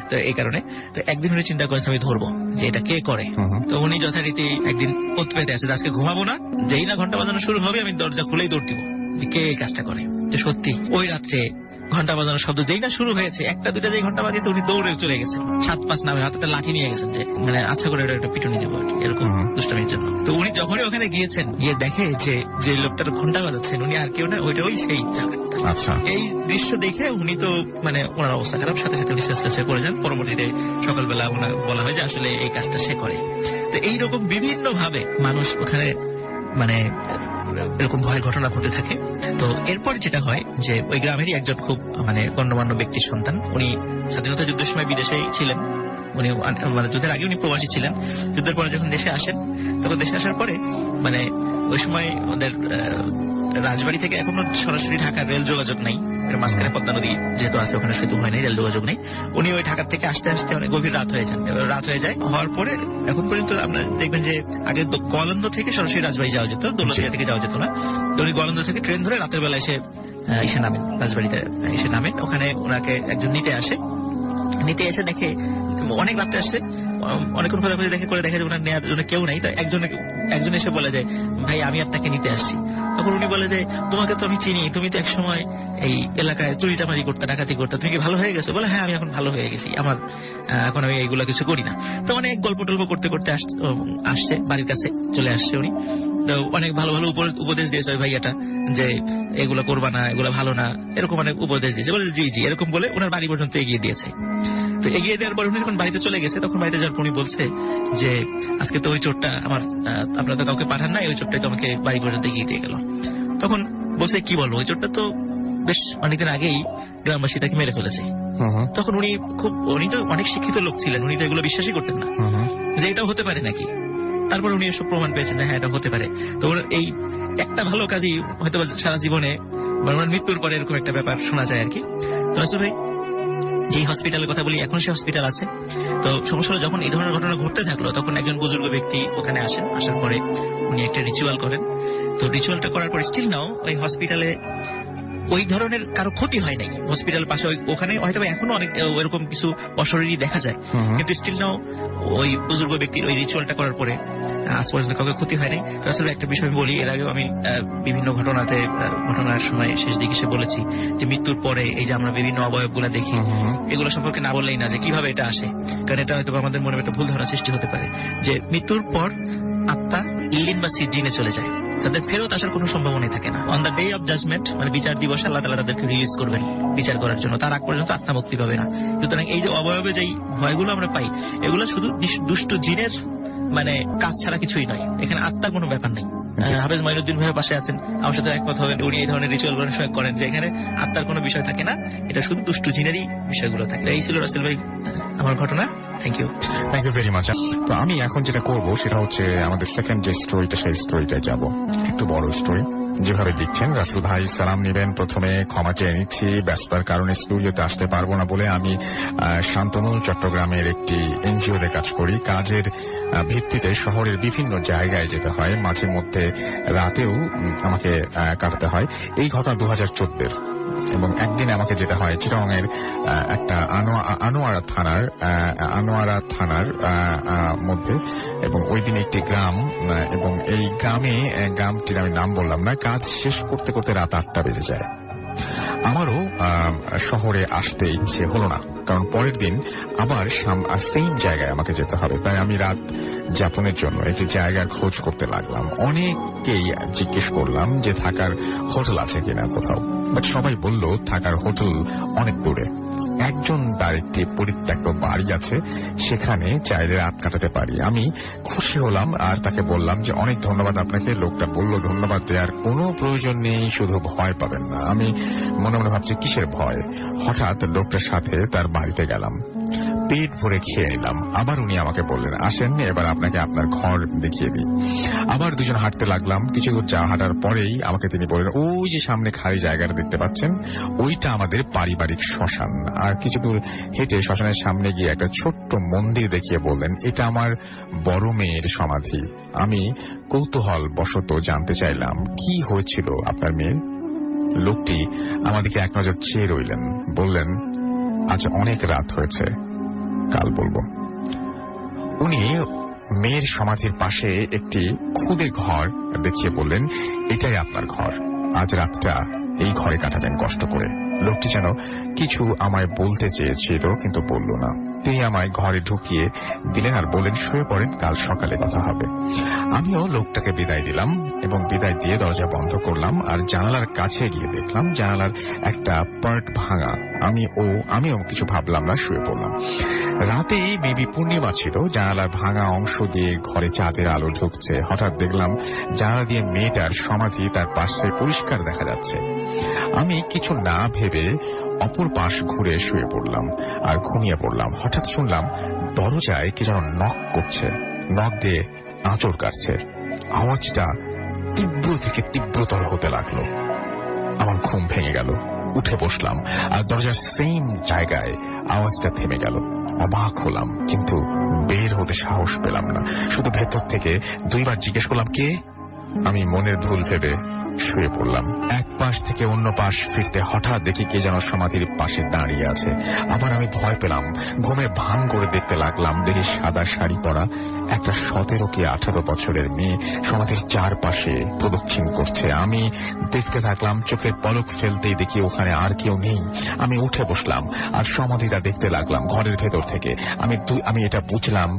তো এই কারণে তো একদিন উনি চিন্তা করেছেন আমি ধরবো যে এটা কে করে। তো উনি যথারীতি একদিন ওত পেতে আসে, আজকে ঘুমাবো না, যেই না ঘন্টা বাজানো শুরু হবে আমি দরজা খুলেই দৌড় দিব যে কে এই কাজটা করে। তো সত্যি ওই রাত্রে ঘন্টা বাজানোর শব্দ যেই না শুরু হয়েছে, একটা দুটা যেই ঘন্টা বাজিয়েছে উনি দৌড়ে চলে গেছেন, 7-5 নামে হাতে একটা লাঠি নিয়ে গেছেন, যে মানে আচ্ছা করে একটা পিটুনি দেবো আর কি, এরকম দুষ্টামির জন্য। তো উনি যখনই ওখানে গিয়েছেন, গিয়ে দেখে যে যে লোকটার ঘন্টা বাজাচ্ছেন উনি আর কেউ না, ওইটা ওই সেই আচ্ছা। এই দৃশ্য দেখে উনি তো মানে ওনার অবস্থা খারাপ, সাথে সাথে উনি শেষ পড়ে যান। পরবর্তীতে সকালবেলা ওনার বলা হয় যে আসলে এই কাজটা সে করে। তো এইরকম বিভিন্ন ভাবে মানুষ ওখানে মানে এরকম ভয়ের ঘটনা ঘটে থাকে। তো এরপর যেটা হয় যে ওই গ্রামেরই একজন খুব মানে গণ্যমান্য ব্যক্তির সন্তান, উনি স্বাধীনতা যুদ্ধের সময় বিদেশে ছিলেন। উনি মানে যুদ্ধের আগে উনি প্রবাসী ছিলেন। যুদ্ধের পরে যখন দেশে আসেন, তখন দেশে আসার পরে মানে ওই সময় ওদের রাজবাড়ি থেকে এখনো সরাসরি ঢাকার রেল যোগাযোগ নাই, মাঝখানে পদ্মা নদী যেহেতু আছে ওখানে সেতু হয় নাই, রেল যোগাযোগ নেই। উনি ওই ঢাকা থেকে আসতে আসতে অনেক গভীর রাত হয়ে যান। রাত হয়ে যায়, হওয়ার পরে এখন পর্যন্ত আপনারা দেখবেন যে আগে গোয়ালন্দ থেকে সরাসরি রাজবাড়ি যাওয়া যেত, দৌলতদিয়া থেকে যাওয়া যেত না। তো উনি গোয়ালন্দ থেকে ট্রেন ধরে রাতের বেলা এসে নামেন, রাজবাড়িতে এসে নামেন। ওখানে ওনাকে একজন নিতে এসে দেখে অনেক রাত্রে আসছে, অনেকক্ষণ খোঁজাখুঁজি দেখে করে দেখে যে ওনার নেওয়ার জন্য কেউ নেই। তো একজন এসে বলে যায়, ভাই আমি আপনাকে নিতে আসছি। তখন উনি বলে যে তোমাকে তো আমি চিনি, তুমি তো একসময় এই এলাকায় চুরিচামারি করতে, ডাকাতি করতে, তুমি কি ভালো হয়ে গেছো? বলে হ্যাঁ আমি এখন ভালো হয়ে গেছি, আমার এখন আমি এইগুলা কিছু করি না। তো অনেক গল্প টল্প করতে করতে আসছে, বাড়ির কাছে চলে আসছে উনি। তো অনেক ভালো ভালো উপদেশ দিয়েছে ওই ভাইয়াটা যে এগুলো করবা না, এগুলো ভালো না, এরকম অনেক উপদেশ দিয়েছে। বলে জি জি এরকম বলে ওনার বাড়ি পর্যন্ত এগিয়ে দিয়েছে। তো এগিয়ে দেওয়ার পর উনি যখন বাড়িতে চলে গেছে, তখন বাড়িতে যাওয়ার উনি বলছে যে আজকে তো ওই চোরটা আপনারা তো কাউকে পাঠান নাই, ওই চোরটাই তো আমাকে বাড়ি পর্যন্ত এগিয়ে দিয়ে গেল। তখন বলছে কি বলো, ওই চোরটা তো বেশ অনেকদিন আগেই গ্রামবাসী তাকে মেরে ফেলেছে। তখন উনি তো অনেক শিক্ষিত লোক ছিলেন, উনি তো এগুলো বিশ্বাসই করতেন না যে এটাও হতে পারে নাকি। তারপর উনি এসব প্রমাণ পেয়েছেন যে হ্যাঁ এটা হতে পারে। তো এই একটা ভালো কাজই হয়তো সারা জীবনে ওনার মৃত্যুর পরে এরকম একটা ব্যাপার শোনা যায় আর কি। তো আসলে ভাই যে হসপিটালের কথা বলি, এখন সে হসপিটাল আছে। তো সমস্যা হলো যখন এই ধরনের ঘটনা ঘটতে থাকলো, তখন একজন বুজুর্গ ব্যক্তি ওখানে আসেন। আসার পরে উনি একটা রিচুয়াল করেন। তো রিচুয়ালটা করার পর স্টিল নাও ওই হসপিটালে ওই ধরনের কারো ক্ষতি হয় নাই। হসপিটাল পাশে ওখানে হয়তো এখনো অনেক এরকম কিছু অশরীরী দেখা যায়, কিন্তু স্টিল নাও ওই বুজুর্গ ব্যক্তির ওই রিচুয়ালটা করার পরে আজ পর্যন্ত কাউকে ক্ষতি হয় নাই। তো আসলে একটা বিষয় বলি, এর আগেও আমি বিভিন্ন ঘটনার সময় শেষ দিকে এসে বলেছি যে মৃত্যুর পরে এই যে আমরা বিভিন্ন অবয়বগুলো দেখি, এগুলো সম্পর্কে না বললেই না যে কিভাবে এটা আসে। কারণ এটা হয়তো আমাদের মনে একটা ভুল ধারণা সৃষ্টি হতে পারে যে মৃত্যুর পর আত্মা ইল্লিন বা সিজিনে চলে যায়, তাদের ফেরত আসার কোনো সম্ভাবনাই থাকে না। On the day of judgement মানে বিচার দিবসে আল্লাহ তাআলা তাদেরকে রিলিজ করবেন বিচার করার জন্য, তার আগ পর্যন্ত আত্মা মুক্তি পাবে না। সুতরাং এই যে অবয়বে যেই ভয়গুলো আমরা পাই, এগুলো শুধু দুষ্ট জিনের মানে কাজ ছাড়া কিছুই নয়, এখানে আত্মার কোনো ব্যাপার নেই। হাফেজ মাইনুদ্দিন ভাইয়ের পাশে আছেন, আমার সাথে একমত হবেন, উনি এই ধরনের রিচুয়াল করেন যে এখানে আত্মার কোনো বিষয় থাকে না, এটা শুধু দুষ্ট জিনেরই বিষয়গুলো থাকে। এই ছিল রাসেল ভাই আমার ঘটনা। Thank you very much. তো আমি এখন যেটা করব সেটা হচ্ছে আমাদের সেকেন্ড যে স্টোরিটা, সেই স্টোরিটায় যাব। একটু বড় স্টোরি যেভাবে লিখছেন। রাসেল ভাই সালাম নেবেন, প্রথমে ক্ষমা চেয়ে নিচ্ছি, ব্যস্ততার কারণে স্টুডিওতে আসতে পারবো না বলে। আমি শান্তনু চট্টগ্রামের একটি এনজিওতে কাজ করি। কাজের ভিত্তিতে শহরের বিভিন্ন জায়গায় যেতে হয়, মাঝে মধ্যে রাতেও আমাকে কাটাতে হয়। এই ঘটনা 2014 এবং একদিন আমাকে যেতে হয় চিটাগংয়ের একটা আনোয়ারা থানার মধ্যে, এবং ওই দিন একটি গ্রাম, এবং এই গ্রামটির আমি নাম বললাম না। কাজ শেষ করতে করতে রাত 8টা বেজে যায়। আমারও শহরে আসতে ইচ্ছে হলো না, কারণ পরের দিন আবার সেম জায়গায় আমাকে যেতে হবে। তাই আমি রাত যাপনের জন্য একটি জায়গার খোঁজ করতে লাগলাম। অনেককেই জিজ্ঞেস করলাম যে থাকার হোটেল আছে কিনা কোথাও, বাট সবাই বলল থাকার হোটেল অনেক দূরে। একজন তার একটি পরিত্যক্ত বাড়ি আছে, সেখানে চাইলে রাত কাটাতে পারি। আমি খুশি হলাম আর তাকে বললাম যে অনেক ধন্যবাদ আপনাকে। লোকটা বলল ধন্যবাদ দেওয়ার কোনো প্রয়োজন নেই, শুধু ভয় পাবেন না। আমি মনে মনে ভাবছি কিসের ভয়। হঠাৎ লোকটার সাথে তার বাড়িতে গেলাম, পেট ভরে খেয়ে নিলাম। আবার উনি আমাকে বললেন আসেন এবার আপনাকে আপনার ঘর দেখিয়ে দিই। আবার দুজন হাঁটতে লাগলাম। কিছু দূর হাঁটার পরেই আমাকে তিনি বললেন ওই যে সামনে খালি জায়গাটা দেখতে পাচ্ছেন, ওইটা আমাদের পারিবারিক শ্মশান। আর কিছু দূর হেঁটে শ্মশানের সামনে গিয়ে একটা ছোট্ট মন্দির দেখিয়ে বললেন এটা আমার বড় মেয়ের সমাধি। আমি কৌতূহল বশত জানতে চাইলাম কি হয়েছিল আপনার মেয়ের। লোকটি আমাদেরকে এক নজর চেয়ে রইলেন, বললেন আজ অনেক রাত হয়েছে, কাল বলবো। উনি মেয়ের সমাধির পাশে একটি খুদে ঘর দেখিয়ে বললেন এটাই আপনার ঘর, আজ রাতটা এই ঘরে কাটাবেন কষ্ট করে। লোকটি যেন কিছু আমায় বলতে চেয়েছিল কিন্তু বলল না। তিনি আমায় ঘরে ঢুকিয়ে দিলেন আর বললেন, শুয়ে পড়েন, কাল সকালে কথা হবে। আমিও লোকটাকে বিদায় দিলাম এবং বিদায় দিয়ে দরজা বন্ধ করলাম আর জানালার কাছে গিয়ে দেখলাম জানালার একটা পার্ট ভাঙা। আমিও কিছু ভাবলাম না, শুয়ে পড়লাম। রাতে মেবি পূর্ণিমা ছিল, জানালার ভাঙা অংশ দিয়ে ঘরে চাঁদের আলো ঢুকছে। হঠাৎ দেখলাম জানালা দিয়ে মেয়েটার সমাধি তার পাশে পরিষ্কার দেখা যাচ্ছে। আমি কিছু না ভেবে অপর পাশ ঘুরে শুয়ে পড়লাম আর ঘুমিয়ে পড়লাম। হঠাৎ শুনলাম দরজায় কে যেন নক করছে, নক দিয়ে আঁচড় কাটছে। আওয়াজটা তীব্র থেকে তীব্রতর হতে লাগলো। আমার ঘুম ভেঙে গেল, উঠে বসলাম আর দরজার সেম জায়গায় আওয়াজটা থেমে গেল। অবাক হলাম কিন্তু বের হতে সাহস পেলাম না। শুধু ভেতর থেকে 2 বার জিজ্ঞেস করলাম, কে? আমি মনের ভুল ভেবে শুয়ে পড়লাম। এক পাশ থেকে অন্য পাশ ফিরতে হঠাৎ দেখি কে যেন সমাধির পাশে দাঁড়িয়ে আছে। আবার আমি ভয় পেলাম, ঘুমে ভান করে দেখতে লাগলাম। দেখি সাদা শাড়ি পরা একটা 17 কি 18 বছরের মেয়ে সমাধির চারপাশে প্রদক্ষিণ করছে। আমি দেখতে থাকলাম, চোখের পলক ফেলতেই দেখি ওখানে আর কেউ নেই। আমি উঠে বসলাম আর সমাধিটা দেখতে লাগলাম ঘরের ভেতর থেকে। আমি এটা বুঝলাম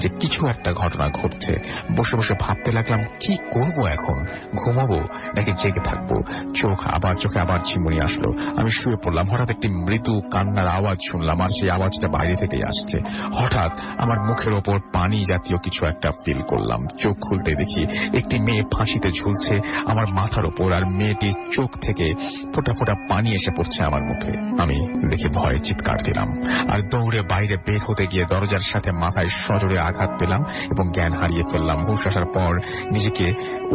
যে কিছু একটা ঘটনা ঘটছে। বসে বসে ভাবতে লাগলাম, কি করব এখন? ঘুমাবো নাকি জেগে থাকবো? চোখে আবার ঝিমুনি আসলো। আমি শুয়ে পড়লাম। হঠাৎ একটি মৃদু কান্নার আওয়াজ শুনলাম আর সেই আওয়াজটা বাইরে থেকেই আসছে। হঠাৎ আমার মুখের ওপর পানি জাতীয় কিছু একটা ফিল করলাম। চোখ খুলতে দেখি একটি মেয়ে ফাঁসিতে ঝুলছে আমার মাথার ওপর আর মেয়েটির চোখ থেকে ফোঁটা ফোঁটা পানি এসে পড়ছে আমার মুখে। আমি দেখে ভয়ে চিৎকার দিলাম আর দৌড়ে বাইরে বের হতে গিয়ে দরজার সাথে মাথায় সজোরে আঘাত পেলাম এবং জ্ঞান হারিয়ে ফেললাম। হুঁশ আসার পর নিজেকে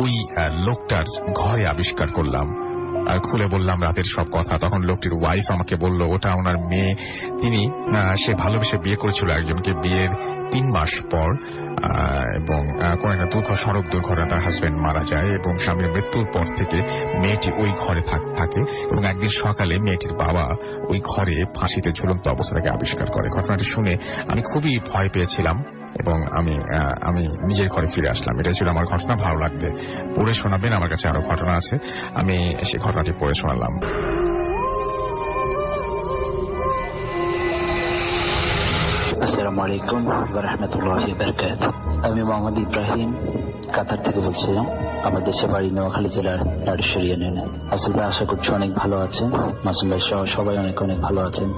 ওই লোকটার ঘরে আবিষ্কার করলাম আর খুলে বললাম রাতের সব কথা। তখন লোকটির ওয়াইফ আমাকে বলল ওটা ওনার মেয়ে। সে ভালোবেসে বিয়ে করেছিল একজনকে। বিয়ের 3 মাস পর এবং কোন একটা সড়ক দুর্ঘটনা তার হাজবেন্ড মারা যায় এবং স্বামীর মৃত্যুর পর থেকে মেয়েটি ওই ঘরে থাকে এবং একদিন সকালে মেয়েটির বাবা ওই ঘরে ফাঁসিতে ঝুলন্ত অবস্থা থেকে আবিষ্কার করে। ঘটনাটি শুনে আমি খুবই ভয় পেয়েছিলাম এবং আমি নিজের ঘরে ফিরে আসলাম। এটা ছিল আমার ঘটনা। ভালো লাগবে পড়ে শোনাবেন, আমার কাছে আরো ঘটনা আছে। আমি সেই ঘটনাটি পড়ে শোনালাম। আসসালামু আলাইকুম ওয়া রাহমাতুল্লাহি ওয়া বারাকাতুহু। আমি মোহাম্মদ ইব্রাহিম কাতার থেকে বলছিলাম। আমার দেশে বাড়ি নোয়াখালী জেলার নারীশ্বরী ইউনিয়নে। আসল ভাই আশা করছি অনেক ভালো আছেন, মাসুম ভাই সহ সবাই অনেক অনেক ভালো আছেন।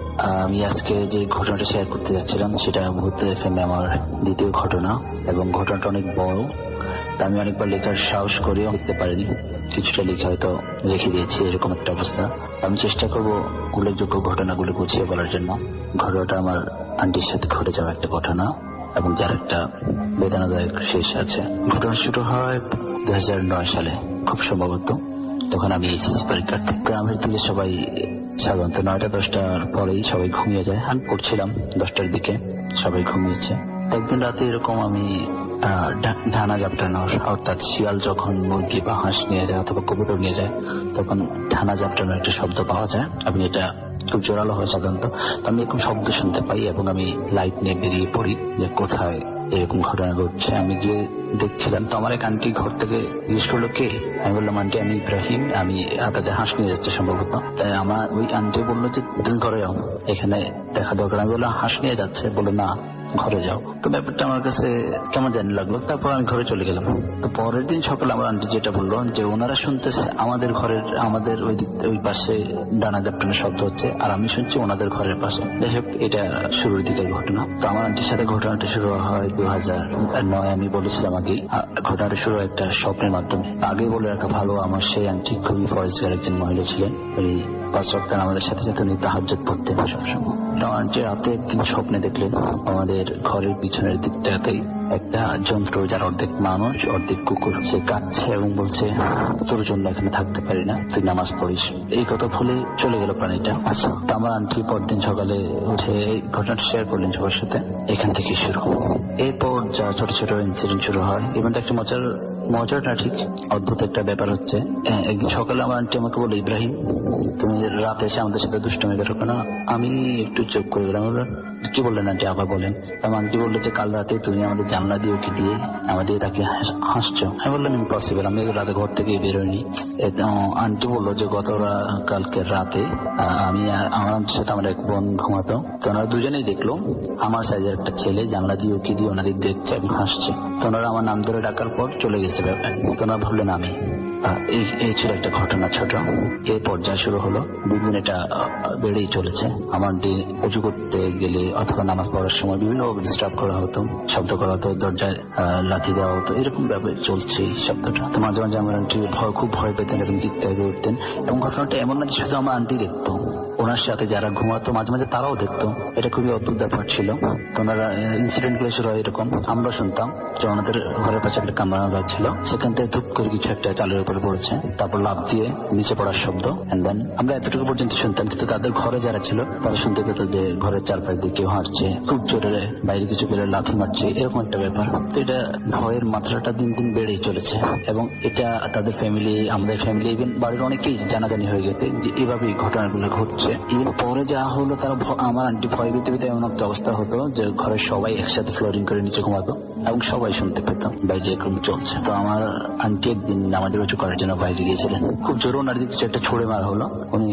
আমি আজকে যে ঘটনাটা শেয়ার করতে যাচ্ছিলাম সেটা মুহূর্তে এফএমে আমার দ্বিতীয় ঘটনা এবং ঘটনাটা অনেক বড়। আমি অনেকবার লেখার সাহস করেও লিখতে পারিনি, কিছুটা লিখে হয়তো রেখে দিয়েছি, এরকম একটা অবস্থা। আমি চেষ্টা করবো উল্লেখযোগ্য ঘটনাগুলো গুছিয়ে বলার জন্য। ঘটনাটা আমার আন্টির সাথে ঘটে যাওয়া একটা ঘটনা এবং যার একটা বেদনাদায়ক শেষ আছে। ঘটনা শুরু হয় 2009 সালে খুব সম্ভবত। তখন আমি এইচএসসি পরীক্ষার্থী। গ্রামের দিকে সবাই সাধারণত 9টা-10টার পরেই সবাই ঘুমিয়ে যায়। আমি পড়ছিলাম 10টার দিকে, সবাই ঘুমিয়েছে। একদিন রাতে এরকম আমি ঢানা জাপটানো, অর্থাৎ শিয়াল যখন মুরগি বা হাঁস নিয়ে যায় অথবা কবুতর নিয়ে যায় তখন ঢানা জাপটানোর একটা শব্দ পাওয়া যায় এবং এটা খুব জোরালো হয় সাধারণত। তো আমি এরকম শব্দ শুনতে পাই এবং আমি লাইট নিয়ে বেরিয়ে পড়ি যে কোথায় এরকম ঘটনা ঘটছে। আমি গিয়ে দেখছিলাম, তো আমার এক আন্টি ঘর থেকে জিজ্ঞেস করলো কে। আমি বললাম আন্টি আমি ইব্রাহিম, আমি আপনাদের হাঁস নিয়ে যাচ্ছে সম্ভবত। তাই আমার ওই আন্টি বললো যে তুমি ঘরে যাও, এখানে দেখা দরকার। আমি বললাম হাঁস নিয়ে যাচ্ছে, বললো না ঘরে যাও। তো ব্যাপারটা আমার কাছে কেমন জানি লাগলো। তারপর আমি ঘরে চলে গেলাম। তো পরের দিন সকালে আমার আন্টি যেটা বললো যে ওনারা শুনতেছে আমাদের ওই পাশে দানা জাপটানোর শব্দ হচ্ছে আর আমি শুনছি ওনাদের ঘরের পাশে। যাই হোক, এটা শুরুর দিকের ঘটনা। তো আমার আন্টির সাথে ঘটনাটা শুরু হয় 2009। আমি বলেছিলাম আগেই ঘটনাটা শুরু হয় একটা স্বপ্নের মাধ্যমে। আগে বলে রাখা ভালো, আমার সেই আন্টি খুবই ফরেজগার একজন মহিলা ছিলেন। ওই 5 ওয়াক্ত আমাদের সাথে সাথে উনি তাহাজ্জুদ পড়তেন সবসময়। তো আমার আন্টি রাতে একদিন স্বপ্নে দেখলেন আমাদের ঘরের পিছনের দিকটাতেই একটা যন্ত্র, যার অর্ধেক মানুষ অর্ধেক কুকুর, সে কাঁদছে এবং বলছে তোর জন্য এখানে থাকতে পারি না, তুই নামাজ পড়িস। এই কথা বলে চলে গেল প্রাণীটা। আচ্ছা, তো আমার আন্টি পরদিন সকালে উঠে ঘটনাটা শেয়ার করলেন সবার সাথে। এখান থেকে শুরু। এরপর যা ছোট ছোট ইনসিডেন্ট শুরু হয়। এবং একটা মজার না ঠিক অদ্ভুত একটা ব্যাপার হচ্ছে, একদিন সকালে আমার আন্টি আমাকে বলে ইব্রাহিম তুমি রাতে এসে আমাদের সাথে দুষ্টুমি করো কেন। আমি একটু চোখ করে গেলাম, কি বললেন আন্টি, আবার বলেন। আমার আন্টি বললো যে কাল রাতে তুমি আমাদের জানলা দিয়ে উকি দিয়ে আমাদের তাকে হাসছো। আমি বললাম ইম্পসিবল, আমি রাতে ঘর থেকে বেরোয়নি। আন্টি বললো যে কালকে রাতে আমি আমার সাথে আমার এক বোন ঘুমাতো, তো ওনারা দুজনেই দেখলো আমার সাইজের একটা ছেলে জানলা দিয়ে উকি দিয়ে ওনাদের দেখছে এবং হাসছে। তো ওনারা আমার নাম ধরে ডাকার পর চলে গেছে ব্যাপার। তো ওনারা ভাবলেন আমি। এই ছিল একটা ঘটনা ছোট। এই পর্যায়ে শুরু হলো, দিন এটা বেড়েই চলেছে। আমার উঁচু করতে গেলে অথবা নামাজ পড়ার সময় বিভিন্ন ডিস্টার্ব করা হতো, শব্দ করা হতো, দরজায় লাথি দেওয়া হতো, এরকম ব্যাপারে চলছে শব্দটা। তো মাঝে মাঝে আমার আন্টি খুব ভয় পেতেন এবং চিৎকার করে উঠতেন। এবং ঘটনাটা এমন না যে শুধু আমার আন্টি দেখতো, ওনার সাথে যারা ঘুমাতো মাঝে মাঝে তারাও দেখতো। এটা খুবই অদ্ভুত ব্যাপার ছিল। তো ওনারা ইনসিডেন্ট গুলো শুরু হয় এরকম, আমরা শুনতাম যে ওনাদের ঘরের পাশে একটা কামরা ছিল, সেখান থেকে ধূপ করে কিছু একটা চালের উপরে পড়েছে, তারপর লাফ দিয়ে নিচে পড়ার শব্দ। এন্ড দেন আমরা এতটুকু পর্যন্ত শুনতাম, কিন্তু তাদের ঘরে যারা ছিল তারা শুনতে পেত যে ঘরের চারপাশ দিয়ে কেউ হাঁটছে, খুব জোরে বাইরে কিছু পেলে লাথি মারছে, এরকম একটা ব্যাপার। তো এটা ভয়ের মাত্রাটা দিন দিন বেড়েই চলেছে এবং এটা তাদের ফ্যামিলি, আমাদের ফ্যামিলি, ইভেন বাড়ির অনেকেই জানাজানি হয়ে গেছে যে এভাবেই ঘটনাগুলো ঘটছে। ইভেন পরে যা হলো, তারা আমার আন্টি ভয় পেতে পেতে এমন একটা অবস্থা হতো যে ঘরের সবাই একসাথে ফ্লোরিং করে নিচে ঘুমাতো এবং সবাই শুনতে পেত বাইরে এরকম চলছে। তো আমার আন্টি একদিন আমাদের উঁচু করার জন্য বাইরে গিয়েছিলেন, খুব জোরে ওনার দিকে একটা ছুড়ে মারা হলো। উনি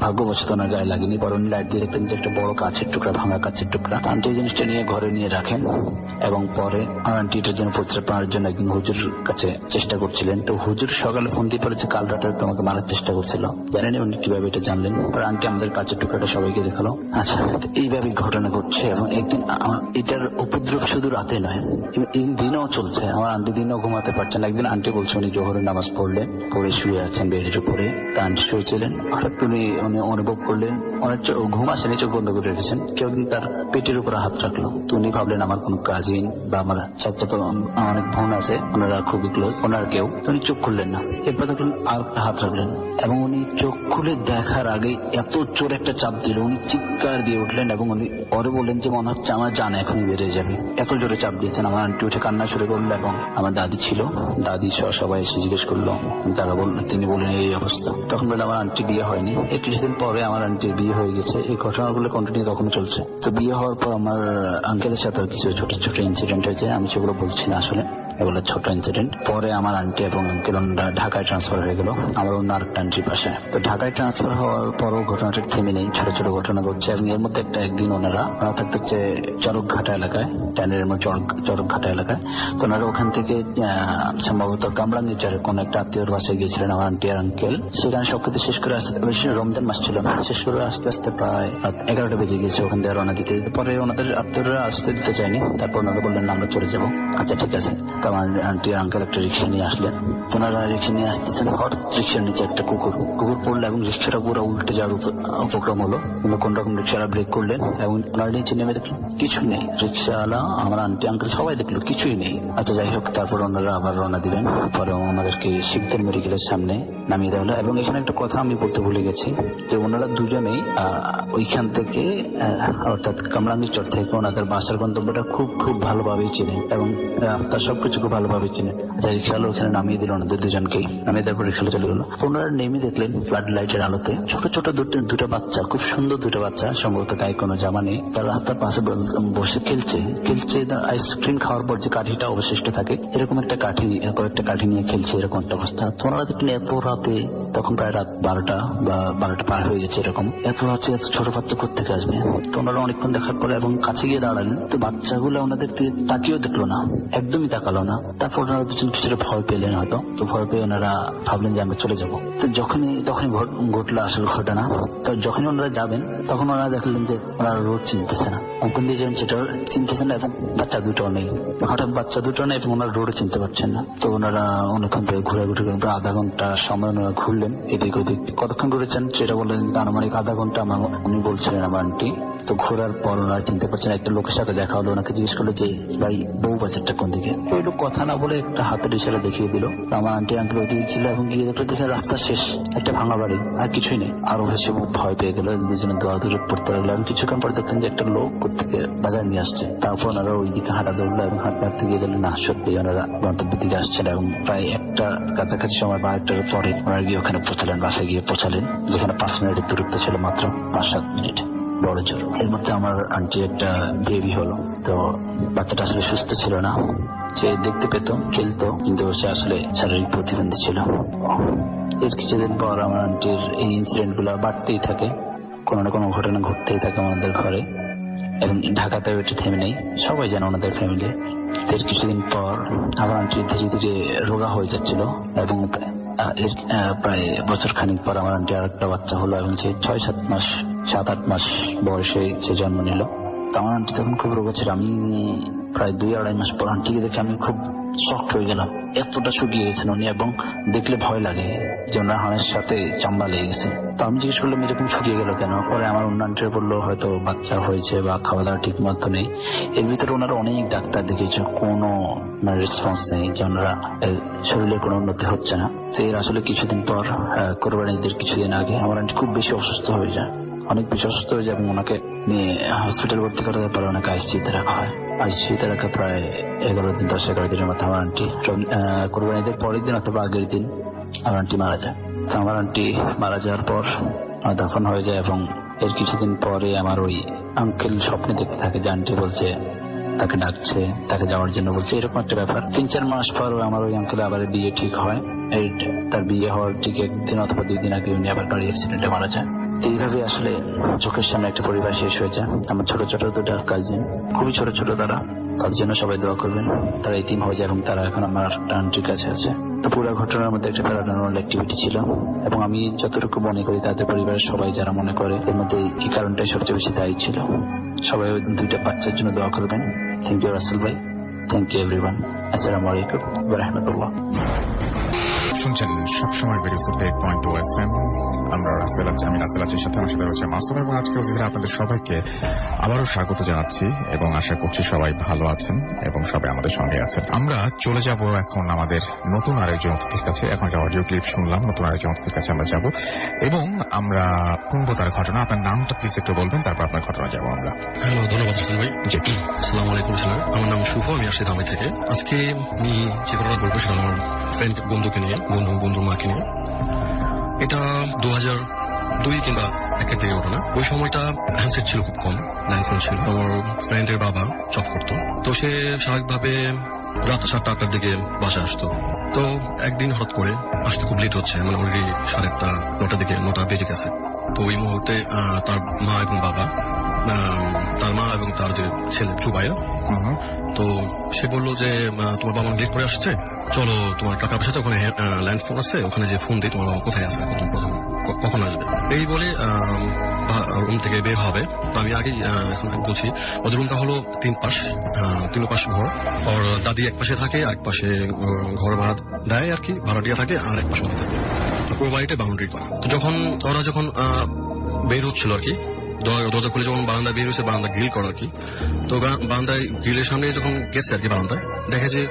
ভাগ্যবশত ওনার গায়ে লাগেনি, বরং উনি লাইট দিয়ে দেখলেন যে একটা বড় কাছের টুকরা, ভাঙা কাছের টুকরা। আন্টি এই জিনিসটা নিয়ে ঘরে নিয়ে রাখেন এবং পরে আমার আন্টি এটার জন্য প্রতিষ্ঠা পাওয়ার জন্য একদিন হুজুর কাছে চেষ্টা করছিলেন। তো হুজুর সকালে ফোন দিয়ে পড়েছে কাল রাতে তোমাকে মারার চেষ্টা করছিল, জানেন উনি কিভাবে এটা জানলেন। পরে আন্টি আমাদের কাছের টুকরাটা সবাইকে দেখালো। আচ্ছা, এইভাবে ঘটনা ঘটছে এবং একদিন এটার উপদ্রব শুধু রাতে নয়, দিনও চলছে। আমার আন্টি দিনও ঘুমাতে পারছেন না। একদিন আন্টি বলছে উনি জোহরের নামাজ পড়লেন, পড়ে শুয়ে আছেন বেডের উপরে, তা আন্টি শুয়েছিলেন। হঠাৎ উনি অনুভব করলেন অনেক ঘুম আসেনি, চোখ বন্ধ করে রেখেছেন, কেউ একদিন তার পেটের উপরে হাত রাখলো। তো উনি ভাবলেন আমার কোন কাজিন বা আমার চাচাতো অনেক বোন আছে, ওনারা খুবই ক্লোজ, ওনার কেউ। তো উনি চোখ খুললেন না, এরপর দেখলেন আর হাত রাখলেন এবং উনি চোখ খুলে দেখার আগে এত জোর একটা চাপ দিল, উনি চিৎকার দিয়ে উঠলেন এবং উনি পরে বললেন যে মনে হচ্ছে আমার জান এখনই বেরিয়ে যাবে, এত জোরে চাপ দিয়েছেন। আমার আন্টি উঠে কান্না শুরু করলো এবং আমার দাদি ছিল, দাদি সহ সবাই এসে জিজ্ঞেস করলো, তারা তিনি বললেন এই অবস্থা। তখন বললেন আমার আন্টি বিয়ে হয়নি, এই কিছুদিন পরে আমার আন্টির বিয়ে হয়ে গেছে। এই ঘটনাগুলো কন্টিনিউ তখনও চলছে। তো বিয়ে হওয়ার পর আমার আঙ্কেলের সাথে কিছু ছোট ছোট ইনসিডেন্ট হয়েছে, আমি সেগুলো বলছি না আসলে, এগুলো ছোট ইনসিডেন্ট। পরে আমার আন্টি এবং আঙ্কেল ঢাকায় ট্রান্সফার হয়ে গেল, আমার অন্য আরেকটা আন্টির পাশে। তো ঢাকায় ট্রান্সফার হওয়ার পরও ঘটনাটা থেমে নেই, ছোট ছোট ঘটনা ঘটছে। এবং এর মধ্যে একদিন ওনারা থাকতে হচ্ছে চরকঘাটা এলাকায়, ট্যানের চরকঘাটা এলাকায়। তো ওনারা ওখান থেকে সম্ভবত কামরাঙ্গীরচরের কোন একটা আত্মীয়র বাসায় গিয়েছিলেন আমার আন্টি আর আঙ্কেল। সেখানে সবকিছু শেষ করে আসতে, রমজান মাস ছিল, শেষ করে আস্তে আস্তে প্রায় 11টা বেজে গেছে ওখান থেকে রওনা দিতে। পরে ওনাদের আত্মীয়রা আসতে দিতে চায়নি, তারপর ওনারা বললেন আমরা চলে যাবো। আচ্ছা ঠিক আছে। তো আমার আন্টি আঙ্কেল একটা রিক্সা নিয়ে আসলেন। ওনারা রিক্সা নিয়ে আসতেছেন, হঠাৎ রিক্সার নিচে একটা কুকুর পড়লো এবং রিক্সাটা পুরো উল্টে যাওয়ার উপক্রম হলো। কিন্তু কোন রকম রিক্সাওয়ালা ব্রেক করলেন এবং ওনার নিচে নেমে দেখলেন কিছুই নেই। রিক্সাওয়ালা, আমার আন্টি আঙ্কেল সবাই দেখলো কিছুই নেই। আচ্ছা যাই হোক, তারপর ওনারা আবার রওনা দিলেন। পরে ওনাদেরকে শিবদের মেডিকেলের সামনে নামিয়ে দেওয়া হলো। এবং এখানে একটা কথা আমি বলতে ভুলে গেছি যে ওনারা দুজনেই ওইখান থেকে অর্থাৎ কামরাঙ্গীরচর থেকে ওনাদের বাসার গন্তব্যটা খুব খুব ভালোভাবেই চিনেন এবং রাস্তার সবকিছু খুব ভালোভাবেই চিনেন। আচ্ছা রিক্সাওয়ালা ওখানে নামিয়ে দিল ওনাদের দুজনকেই, নামিয়ে দেওয়ার পর রিক্সাওয়ালা চলে গেল। ওনারা নেমে দেখলেন ফ্লাড লাইটের আলোতে ছোট ছোট দুটো বাচ্চা, খুব সুন্দর দুটো বাচ্চা, সম্ভবত গায়ে কোনো জামা নেই, তারা রাস্তার পাশে বসে খেলছে। আইসক্রিম খাওয়ার পর যে কাঠিটা অবশিষ্ট থাকে এরকম একটা কয়েকটা কাঠি নিয়ে খেলছে, এরকম একটা অবস্থা। তো ওনারা দেখলেন এত রাতে, তখন প্রায় রাত 12টা বা 12টা পার হয়ে গেছে, এরকম এত রাতে এত ছোট বাচ্চা কোত্থেকে আসবে। তো ওনারা অনেকক্ষণ দেখার পরে এবং কাছে গিয়ে দাঁড়ালেন। তো বাচ্চাগুলো ওনাদের তাকিয়েও দেখলো না, একদমই তাকালো না। তারপর ওনারা দুজন কিছুটা ভয় পেলেন হয়তো। তো ভয় পেয়ে ওনারা ভাবলেন যে আমরা চলে যাবো। তো তখনই ঘটলো আসল ঘটনা। তো যখনই ওনারা যাবেন তখন ওনারা দেখলেন যে ওনারা রোড চিনতেছে না, কোন দিয়ে যাবেন সেটা চিনতেছে না এবং বাচ্চা দুটো নেই। হঠাৎ বাচ্চা দুটো নেই এবং ওনারা রোডে চিনতে পারছেন না। তো ওনারা অনেকক্ষণ ধরে ঘুরে প্রায় আধা ঘন্টা সময় ওনারা ঘুরলেন এদিক ওদিক। কতক্ষণ ঘুরেছেন সেটা বললেন আনুমানিক আধা ঘন্টা উনি বলছিলেন আমার আন্টি। তো ঘোরার পর ওনারা চিনতে পারছেন, একটা লোকের সাথে দেখা হলো। ওনাকে জিজ্ঞেস করলো যে ভাই বউ বাচ্চাটা কোন দিকে। ওই লোক কথা না বলে একটা হাতের ইশারা দেখিয়ে দিল। আমার আন্টি আঙ্কেল ওইদিকে ছিল এবং গিয়ে দেখলো দেখে রাস্তা শেষ, একটা ভাঙা বাড়ি, আর কিছুই নেই। আরো বেশি ভয় পেয়ে গেল, দুজনে দৌড়াদৌড়ি পড়তে লাগলো। এবং কিছুক্ষণ পরে দেখলেন যে একটা লোক থেকে বাজার নিয়ে আসছে। তারপর ওনারা ওই দিকে হাঁটা দৌড়লো এবং হাঁটতে গিয়ে দেখলেন না সত্যি ওনারা গন্তব্যের দিকে আসছেন। এবং প্রায় একটা কাছাকাছি সময় বা একটার পরে ওনারা গিয়ে ওখানে পৌঁছালেন, বাসায় গিয়ে পৌঁছালেন, যেখানে 5 মিনিটের দূরত্ব ছিল, মাত্র 5-7 মিনিট। বড় জোর। এর মধ্যে আমার আন্টির একটা বেবি হলো। তো বাচ্চাটা আসলে সুস্থ ছিল না, সে দেখতে পেত, খেলতো, কিন্তু সে আসলে শারীরিক প্রতিবন্ধী ছিল। এর কিছুদিন পর আমার আন্টির এই ইনসিডেন্ট গুলো বাড়তেই থাকে, কোনো না কোনো ঘটনা ঘটতেই থাকে আমাদের ঘরে, এবং ঢাকাতেও এটা থেমে নেই, সবাই জানে ওনাদের ফ্যামিলি। এর কিছুদিন পর আমার আন্টি ধীরে ধীরে রোগা হয়ে যাচ্ছিল, এবং এর প্রায় বছর খানিক পর আমার আন্টি আর একটা বাচ্চা হলো, এবং সে 7-8 মাস বয়সে সে জন্ম নিল। তো আমার আন্টি তখন খুব রোগা ছিল। আমি প্রায় 2-2.5 মাস পর আন্টিকে দেখে আমি খুব শক্ট হয়ে গেলাম, এতটা শুকিয়ে গেছেন উনি, এবং দেখলে ভয় লাগে যে ওনার হাড়ের সাথে চামড়া লেগে গেছে। তো আমি জিজ্ঞেস করলাম এরকম শুকিয়ে গেল কেন? পরে আমার অন্য আন্টি বললো হয়তো বাচ্চা হয়েছে বা খাওয়া দাওয়া ঠিক মতো নেই। এর ভিতরে ওনারা অনেক ডাক্তার দেখিয়েছে, কোনো রেসপন্স নেই, যে ওনারা শরীরের কোনো উন্নতি হচ্ছে না। তো এর আসলে কিছুদিন পর কোরবানির ঈদের কিছুদিন আগে আমার আন্টি খুব বেশি অসুস্থ হয়ে যায়, অনেক বেশি অসুস্থ হয়ে যায়, এবং ওনাকে নিয়ে হসপিটাল ভর্তি করার পরে ওনাকে আইসিইউতে রাখা হয়। আইসিইউতে রাখা প্রায় 10-11 দিনের মধ্যে আমার আন্টি কোরবানির ঈদের পরের দিন অথবা আগের দিন আমার আন্টি মারা যায়। তো আমার আন্টি মারা যাওয়ার পর দাফন হয়ে যায়, এবং এর কিছুদিন পরে আমার ওই আঙ্কেল স্বপ্নে দেখতে থাকে যে আন্টি বলছে তাকে ডাকছে, তাকে যাওয়ার জন্য বলছে, এরকম একটা ব্যাপার। 3-4 মাস পর আমার ওই আঙ্কেল আবার বিয়ে ঠিক হয়। তার বিয়ে হওয়ার ঠিক 1 দিন অথবা 2 দিন আগে উনি আবার গাড়ি অ্যাক্সিডেন্টে মারা যায়। এইভাবে আসলে চোখের সামনে একটা পরিবার শেষ হয়ে যায়। আমার ছোট ছোট 2টা কাজিন, খুবই ছোট ছোট তারা, তার জন্য সবাই দোয়া করবেন। তারা এতিম হয়ে যায় এবং তারা এখন আমার আন্টির কাছে আছে। তো পুরো ঘটনার মধ্যে একটা প্যারানর্মাল অ্যাক্টিভিটি ছিল, এবং আমি যতটুকু মনে করি তাদের পরিবারের সবাই যারা মনে করে এর মধ্যে এই কারণটাই সবচেয়ে বেশি দায়ী ছিল। সবাই ওই 2টা বাচ্চার জন্য দোয়া করবেন। থ্যাংক ইউ রাসেল ভাই, থ্যাংক ইউ এভরিওয়ান। আসসালামু আলাইকুম ওয়া রাহমাতুল্লাহ। শুনছেন সবসময় বেরিয়ে 48.2 FM। আমরা আমি রাসেল আছির সাথে, আমার সাথে রয়েছে মাসুম, এবং আজকে অতিথিরা আপনাদের সবাইকে আবারও স্বাগত জানাচ্ছি, এবং আশা করছি সবাই ভালো আছেন এবং সবাই আমাদের সঙ্গে আছেন। আমরা চলে যাব এখন আমাদের নতুন আরেকজন অতিথির কাছে। এখন একটা অডিও ক্লিপ শুনলাম, নতুন আরেকজন অতিথির কাছে আমরা যাব, এবং আমরা শুনবো তার ঘটনা। আপনার নামটা প্লিজ একটু বলবেন, তারপর আপনার ঘটনা যাবো আমরা। হ্যালো, ধন্যবাদ হাসান ভাই। জি, আসসালামু আলাইকুম স্যার। আমার নাম শুভ, আমি আসছি ধামে থেকে। আজকে আমি যে ঘটনা বলবো সেটা আমার ফ্রেন্ড বন্ধুকে নিয়ে, বন্ধুর মাকে নিয়ে। এটা 2002 কিংবা 1 থেকে ঘটনা। ওই সময়টা হ্যান্ডসেট ছিল খুব কম, ল্যান্ডফোন ছিল। আমার ফ্রেন্ডের বাবা জব করতো, তো সে স্বাভাবিকভাবে রাত 7টা-8টার দিকে বাসায় আসতো। তো একদিন হঠাৎ করে আসতে খুব লেট হচ্ছে, মানে অলরেডি 8:30-9টার দিকে 9টা বেজে গেছে। তো ওই মুহূর্তে তার মা এবং বাবা, তার মা এবং তার যে ছেলে জুবাইর, তো সে বললো যে তোমার বাবা লেট করে আসছে, চলো তোমার কাকার সাথে ওখানে ল্যান্ড ফোন আছে, ওখানে যে ফোন দিই তোমার বাবা কোথায় আছে, কখন আসবে। এই বলে রুম থেকে বের হবে। তো আমি আগেই এখন বলছি, ওদের রুমটা হলো 3 পাশ ঘর। ওর দাদি এক পাশে থাকে, আরেক পাশে ঘর ভাড়া দেয় আর কি, ভাড়াটিয়া থাকে, আর এক পাশে থাকে। তো পুরো বাড়িটা বাউন্ডারি করা। তো ওরা যখন বের হচ্ছিল আর কি, দরজা খুলে যখন বারান্দা বের হয়েছে, বারান্দা গ্রিল করা আর কি, তো বারান্দায় গ্রিলের সামনে যখন গেছে আর কি, বারান্দায় দেখে যে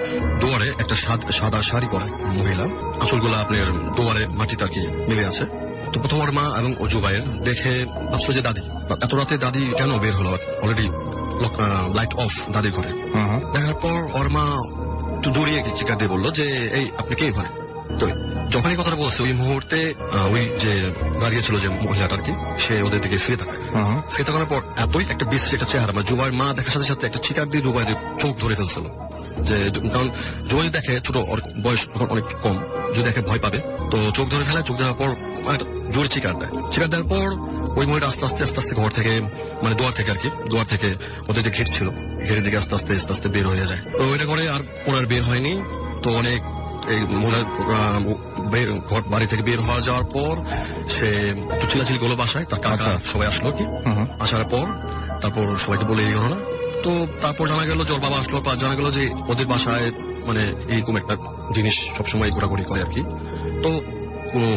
দুয়ারে একটা সাদা শাড়ি পরা মহিলা, আসলগুলো আপনার দুয়ারে মাটিতে আর কি মিলে আছে। তো প্রথম ওর মা এবং জুবাইর দেখে ভাবছিল যে দাদি, এত রাতে দাদি কেন বের হলো, অলরেডি লাইট অফ দাদির ঘরে। দেখার পর ওর মা একটু দৌড়িয়ে চিৎকার দিয়ে বললো যে এই আপনি কে ঘরে। তো যখন এই কথাটা বলছে, ওই মুহূর্তে ওই যে দাঁড়িয়ে ছিল যে মহিলাটা আর কি, সে ওদের দিকে ফিরে তাকায়। ফিরে তাকানোর পর এতই একটা বিশ্রী একটা চেহারা, মানে জুবাইর মা দেখার সাথে সাথে একটা চিৎকার দিয়ে জুবাইরের চোখ ধরে ফেলছিল। যে কারণ জুবাই দেখে ছোট, বয়স অনেক কম, যদি দেখে ভয় পাবে, তো চোখ ধরে ফেলে। চোখ দেওয়ার পর অনেক জোরে চিৎকার দেয়। চিৎকার দেওয়ার পর ওই মহিলা আস্তে আস্তে ঘর থেকে, মানে দুয়ার থেকে আর কি, দুয়ার থেকে ওদের যে ঘেট ছিল, ঘেটের দিকে আস্তে আস্তে বের হয়ে যায়। তো ওইটা করে আর পুনর বের হয়নি। তো অনেক এই মহিলার বাড়ি থেকে বের হওয়া যাওয়ার পর সে একটু চিলাচিলি করলো বাসায়, তার কাকা সবাই আসলো কি, আসার পর তারপর সবাইকে বলে এই ঘটনা। তো তারপর জানা গেল যে ওর বাবা আসলো, জানা গেল যে ওদের বাসায় মানে এইরকম একটা জিনিস সবসময় ঘোরাঘুরি করে আর কি। তো কোনো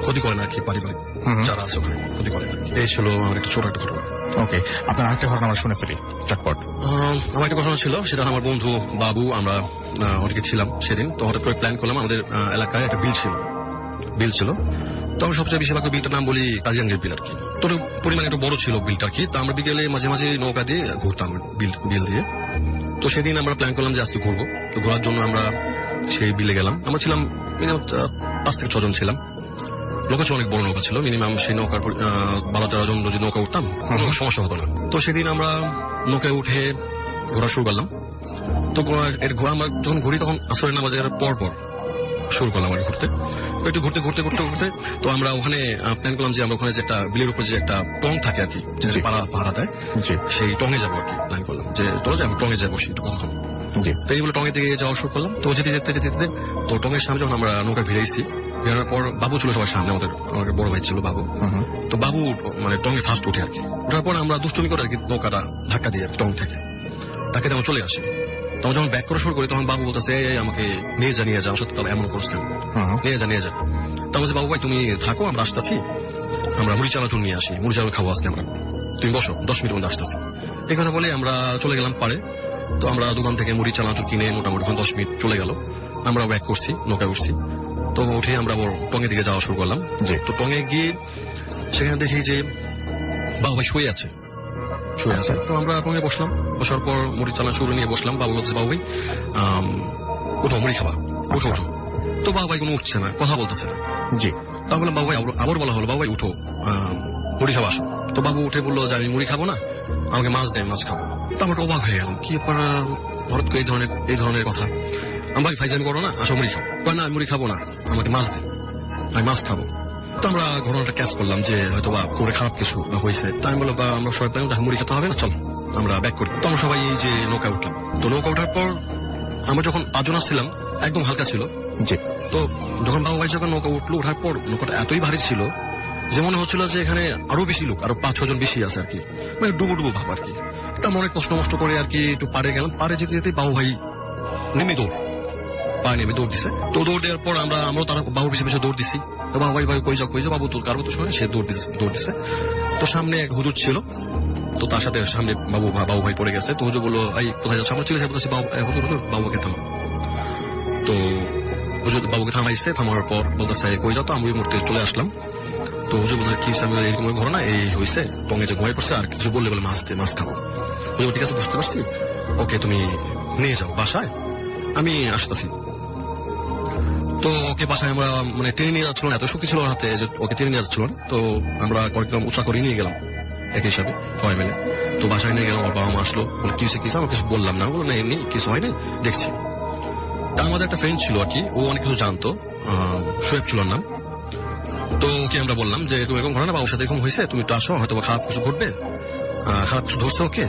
ক্ষতি করে না আর কি, পারিবারিক যারা আছে ওখানে ক্ষতি করে না। এই ছিল আমার একটা ছোট একটা ঘটনা। ওকে, আপনার আরেকটা ঘটনা আমরা শুনে ফেলি চটপট। আমার একটা ঘটনা ছিল, সেটা আমার বন্ধু বাবু, আমরা অনেকে ছিলাম সেদিন। তো হঠাৎ করে প্ল্যান করলাম, আমাদের এলাকায় একটা বিল ছিল। তো আমি সবচেয়ে বেশিরভাগ বিলটার নাম বলি কাজিয়াঙ্গের বিল আর কি। তো পরিমাণে একটু বড় ছিল বিলটা আর কি। তো আমরা বিকেলে মাঝে মাঝে নৌকা দিয়ে ঘুরতাম বিল দিয়ে। তো সেদিন আমরা প্ল্যান করলাম যে আজকে ঘুরবো। তো ঘোরার জন্য আমরা সেই বিলে গেলাম। আমরা ছিলাম মিনিমাম 5 থেকে 6 জন ছিলাম। নৌকা ছিল, অনেক বড় নৌকা ছিল, মিনিমাম সেই নৌকার 12-13 জন যদি নৌকা উঠতাম কোনো সমস্যা হতো না। তো সেদিন আমরা নৌকায় উঠে ঘোরা শুরু করলাম। তো ঘোরা আমরা যখন ঘুরি তখন আসরের নামাজের পর শুরু করলাম আর ঘুরতে। একটু ঘুরতে তো আমরা ওখানে প্ল্যান করলাম যে আমরা ওখানে যে একটা বিলের উপর যে একটা টং থাকে আর কি, পাহারা দেয়, সেই টঙে যাবো আর কি। প্ল্যান করলাম যে চলো যে আমি টঙে যাবো একটু কতক্ষণ। তো এইগুলো টঙের দিকে যাওয়া শুরু করলাম। তো যেতে তো টঙের সামনে যখন আমরা নৌকা ভিড়েছি, বেরোনোর পর বাবু ছিল সবার সামনে, আমাদের বড় ভাই ছিল বাবু। তো বাবু মানে টঙে ফার্স্ট উঠে আর কি। ওঠার পর আমরা দুষ্টুমি করে আর কি নৌকাটা ধাক্কা দিয়ে টং থেকে তাকে তেমন চলে আসি। তখন যখন ব্যাক করা শুরু করি তখন বাবু বলতেছে আমাকে নিয়ে যা সত্যি তাহলে এমন করছেন, নিয়ে যা। তো বলছে বাবু ভাই তুমি থাকো, আমরা আসতেছি, আমরা মুড়ি চানাচুর নিয়ে আসি, মুড়ি চানাচুর খাবো আজকে আমরা, তুমি বসো 10 মিনিট মধ্যে আসতেছি। এই কথা বলে আমরা চলে গেলাম পাড়ে। তো আমরা দোকান থেকে মুড়ি চানাচুর কিনে মোটামুটি 10 মিনিট চলে গেল। আমরা ব্যাক করছি, নৌকায় উঠছি। তো উঠে আমরা টঙের দিকে যাওয়া শুরু করলাম। তো টঙে গিয়ে সেখানে দেখি যে বাবু ভাই শুয়ে আছে। তো আমরা টঙে বসলাম, বসার পর মুড়ি চানাচুর নিয়ে বসলাম। বাবু বলছে বাবু ভাই উঠো মুড়ি খাবা, উঠো। তো বাবু ভাই কোনো উঠছে না, কথা বলতেছে না। তা বললাম বাবু ভাই, আবার বলা হলো বাবু ভাই উঠো মুড়ি খাবা আসো। তো বাবু উঠে বললো যে আমি মুড়ি খাবো না, আমাকে মাছ দেয়, মাছ খাবো। তো আমরা অবাক হয়ে গেলাম, কি হঠাৎ করে এই ধরনের কথা। আমি ভাই ফাইজামি করো না, আসো মুড়ি খাবো। না মুড়ি খাবো না, আমাকে মাছ দেয়, আমি মাছ খাবো। তো আমরা ঘটনাটা ক্যাচ করলাম যে হয়তো বা করে খারাপ কিছু হয়েছে। তাই আমি বললাম আমরা সবাই মুড়ি খেতে হবে না, চল আমরা ব্যাক করি। তো আমরা সবাই এই যে নৌকা উঠলাম। তো নৌকা ওঠার পর আমরা যখন 5 জন আসছিলাম একদম হালকা ছিল। তো যখন বাবু ভাই যখন নৌকা উঠলো, ওঠার পর নৌকাটা এতই ভারী ছিল যে মনে হচ্ছিল যে এখানে আরো বেশি লোক, আরো 5-6 জন বেশি আছে আর কি, মানে ডুবো ভাব আর কি। তা আমরা অনেক কষ্ট করে আর কি একটু পাড়ে গেলাম। পাড়ে যেতে বাবু ভাই নেমে দৌড় দিছে। তো দৌড় দেওয়ার পর আমরা তারা বাবুর পিছিয়ে দৌড় দিছি। তো বাবু ভাই কই যাও বাবু তোর কারো তো শোনে, সে দৌড় দিছে। তো সামনে এক হুজুর ছিল, তো তার সাথে সামনে বাবু ভাই পড়ে গেছে। তো হুজুর বললো এই কোথায় যাচ্ছে, আমরা চলে যাবো। হুজুর বাবুকে থামা। তো হুজুর বাবুকে থামার পর বলতেছে কই যাও। তো আমি ওই মুহূর্তে চলে আসলাম। তো হুজুর বলতে কি আমি এরকম ঘটনা এই হয়েছে, টঙে যে ঘুমাই পড়ছে আর কিছু বললে বলে মাছ খাবো। হুজুর ঠিক আছে বুঝতে পারছি, ওকে তুমি নিয়ে যাও বাসায়, আমি আসতেছি। তো ওকে বাসায় আমরা মানে টেনে নিয়ে যাচ্ছিল না, এত শক্তি ছিল ওর হাতে যে ওকে টেনে নিয়ে যাচ্ছিল না। তো আমরা কয়েকদম উৎসাহ করে নিয়ে গেলাম একই হিসাবে সবাই মিলে। তো বাসায় নিয়ে গেলাম, ওর বাবা মা আসলো, বলে কি হয়েছে আমরা কিছু বললাম না, বলো না এমনি কিছু হয়নি দেখছি। তা আমাদের একটা ফ্রেন্ড ছিল আর কি, ও অনেক কিছু জানতো, শোয়েব ছিল নাম। তো ওকে আমরা বললাম যে তুমি এরকম ঘটনা বাবুর সাথে এরকম হয়েছে, তুমি একটু আসো, হয়তো খারাপ কিছু ঘটবে, খারাপ কিছু ধরছে ওকে,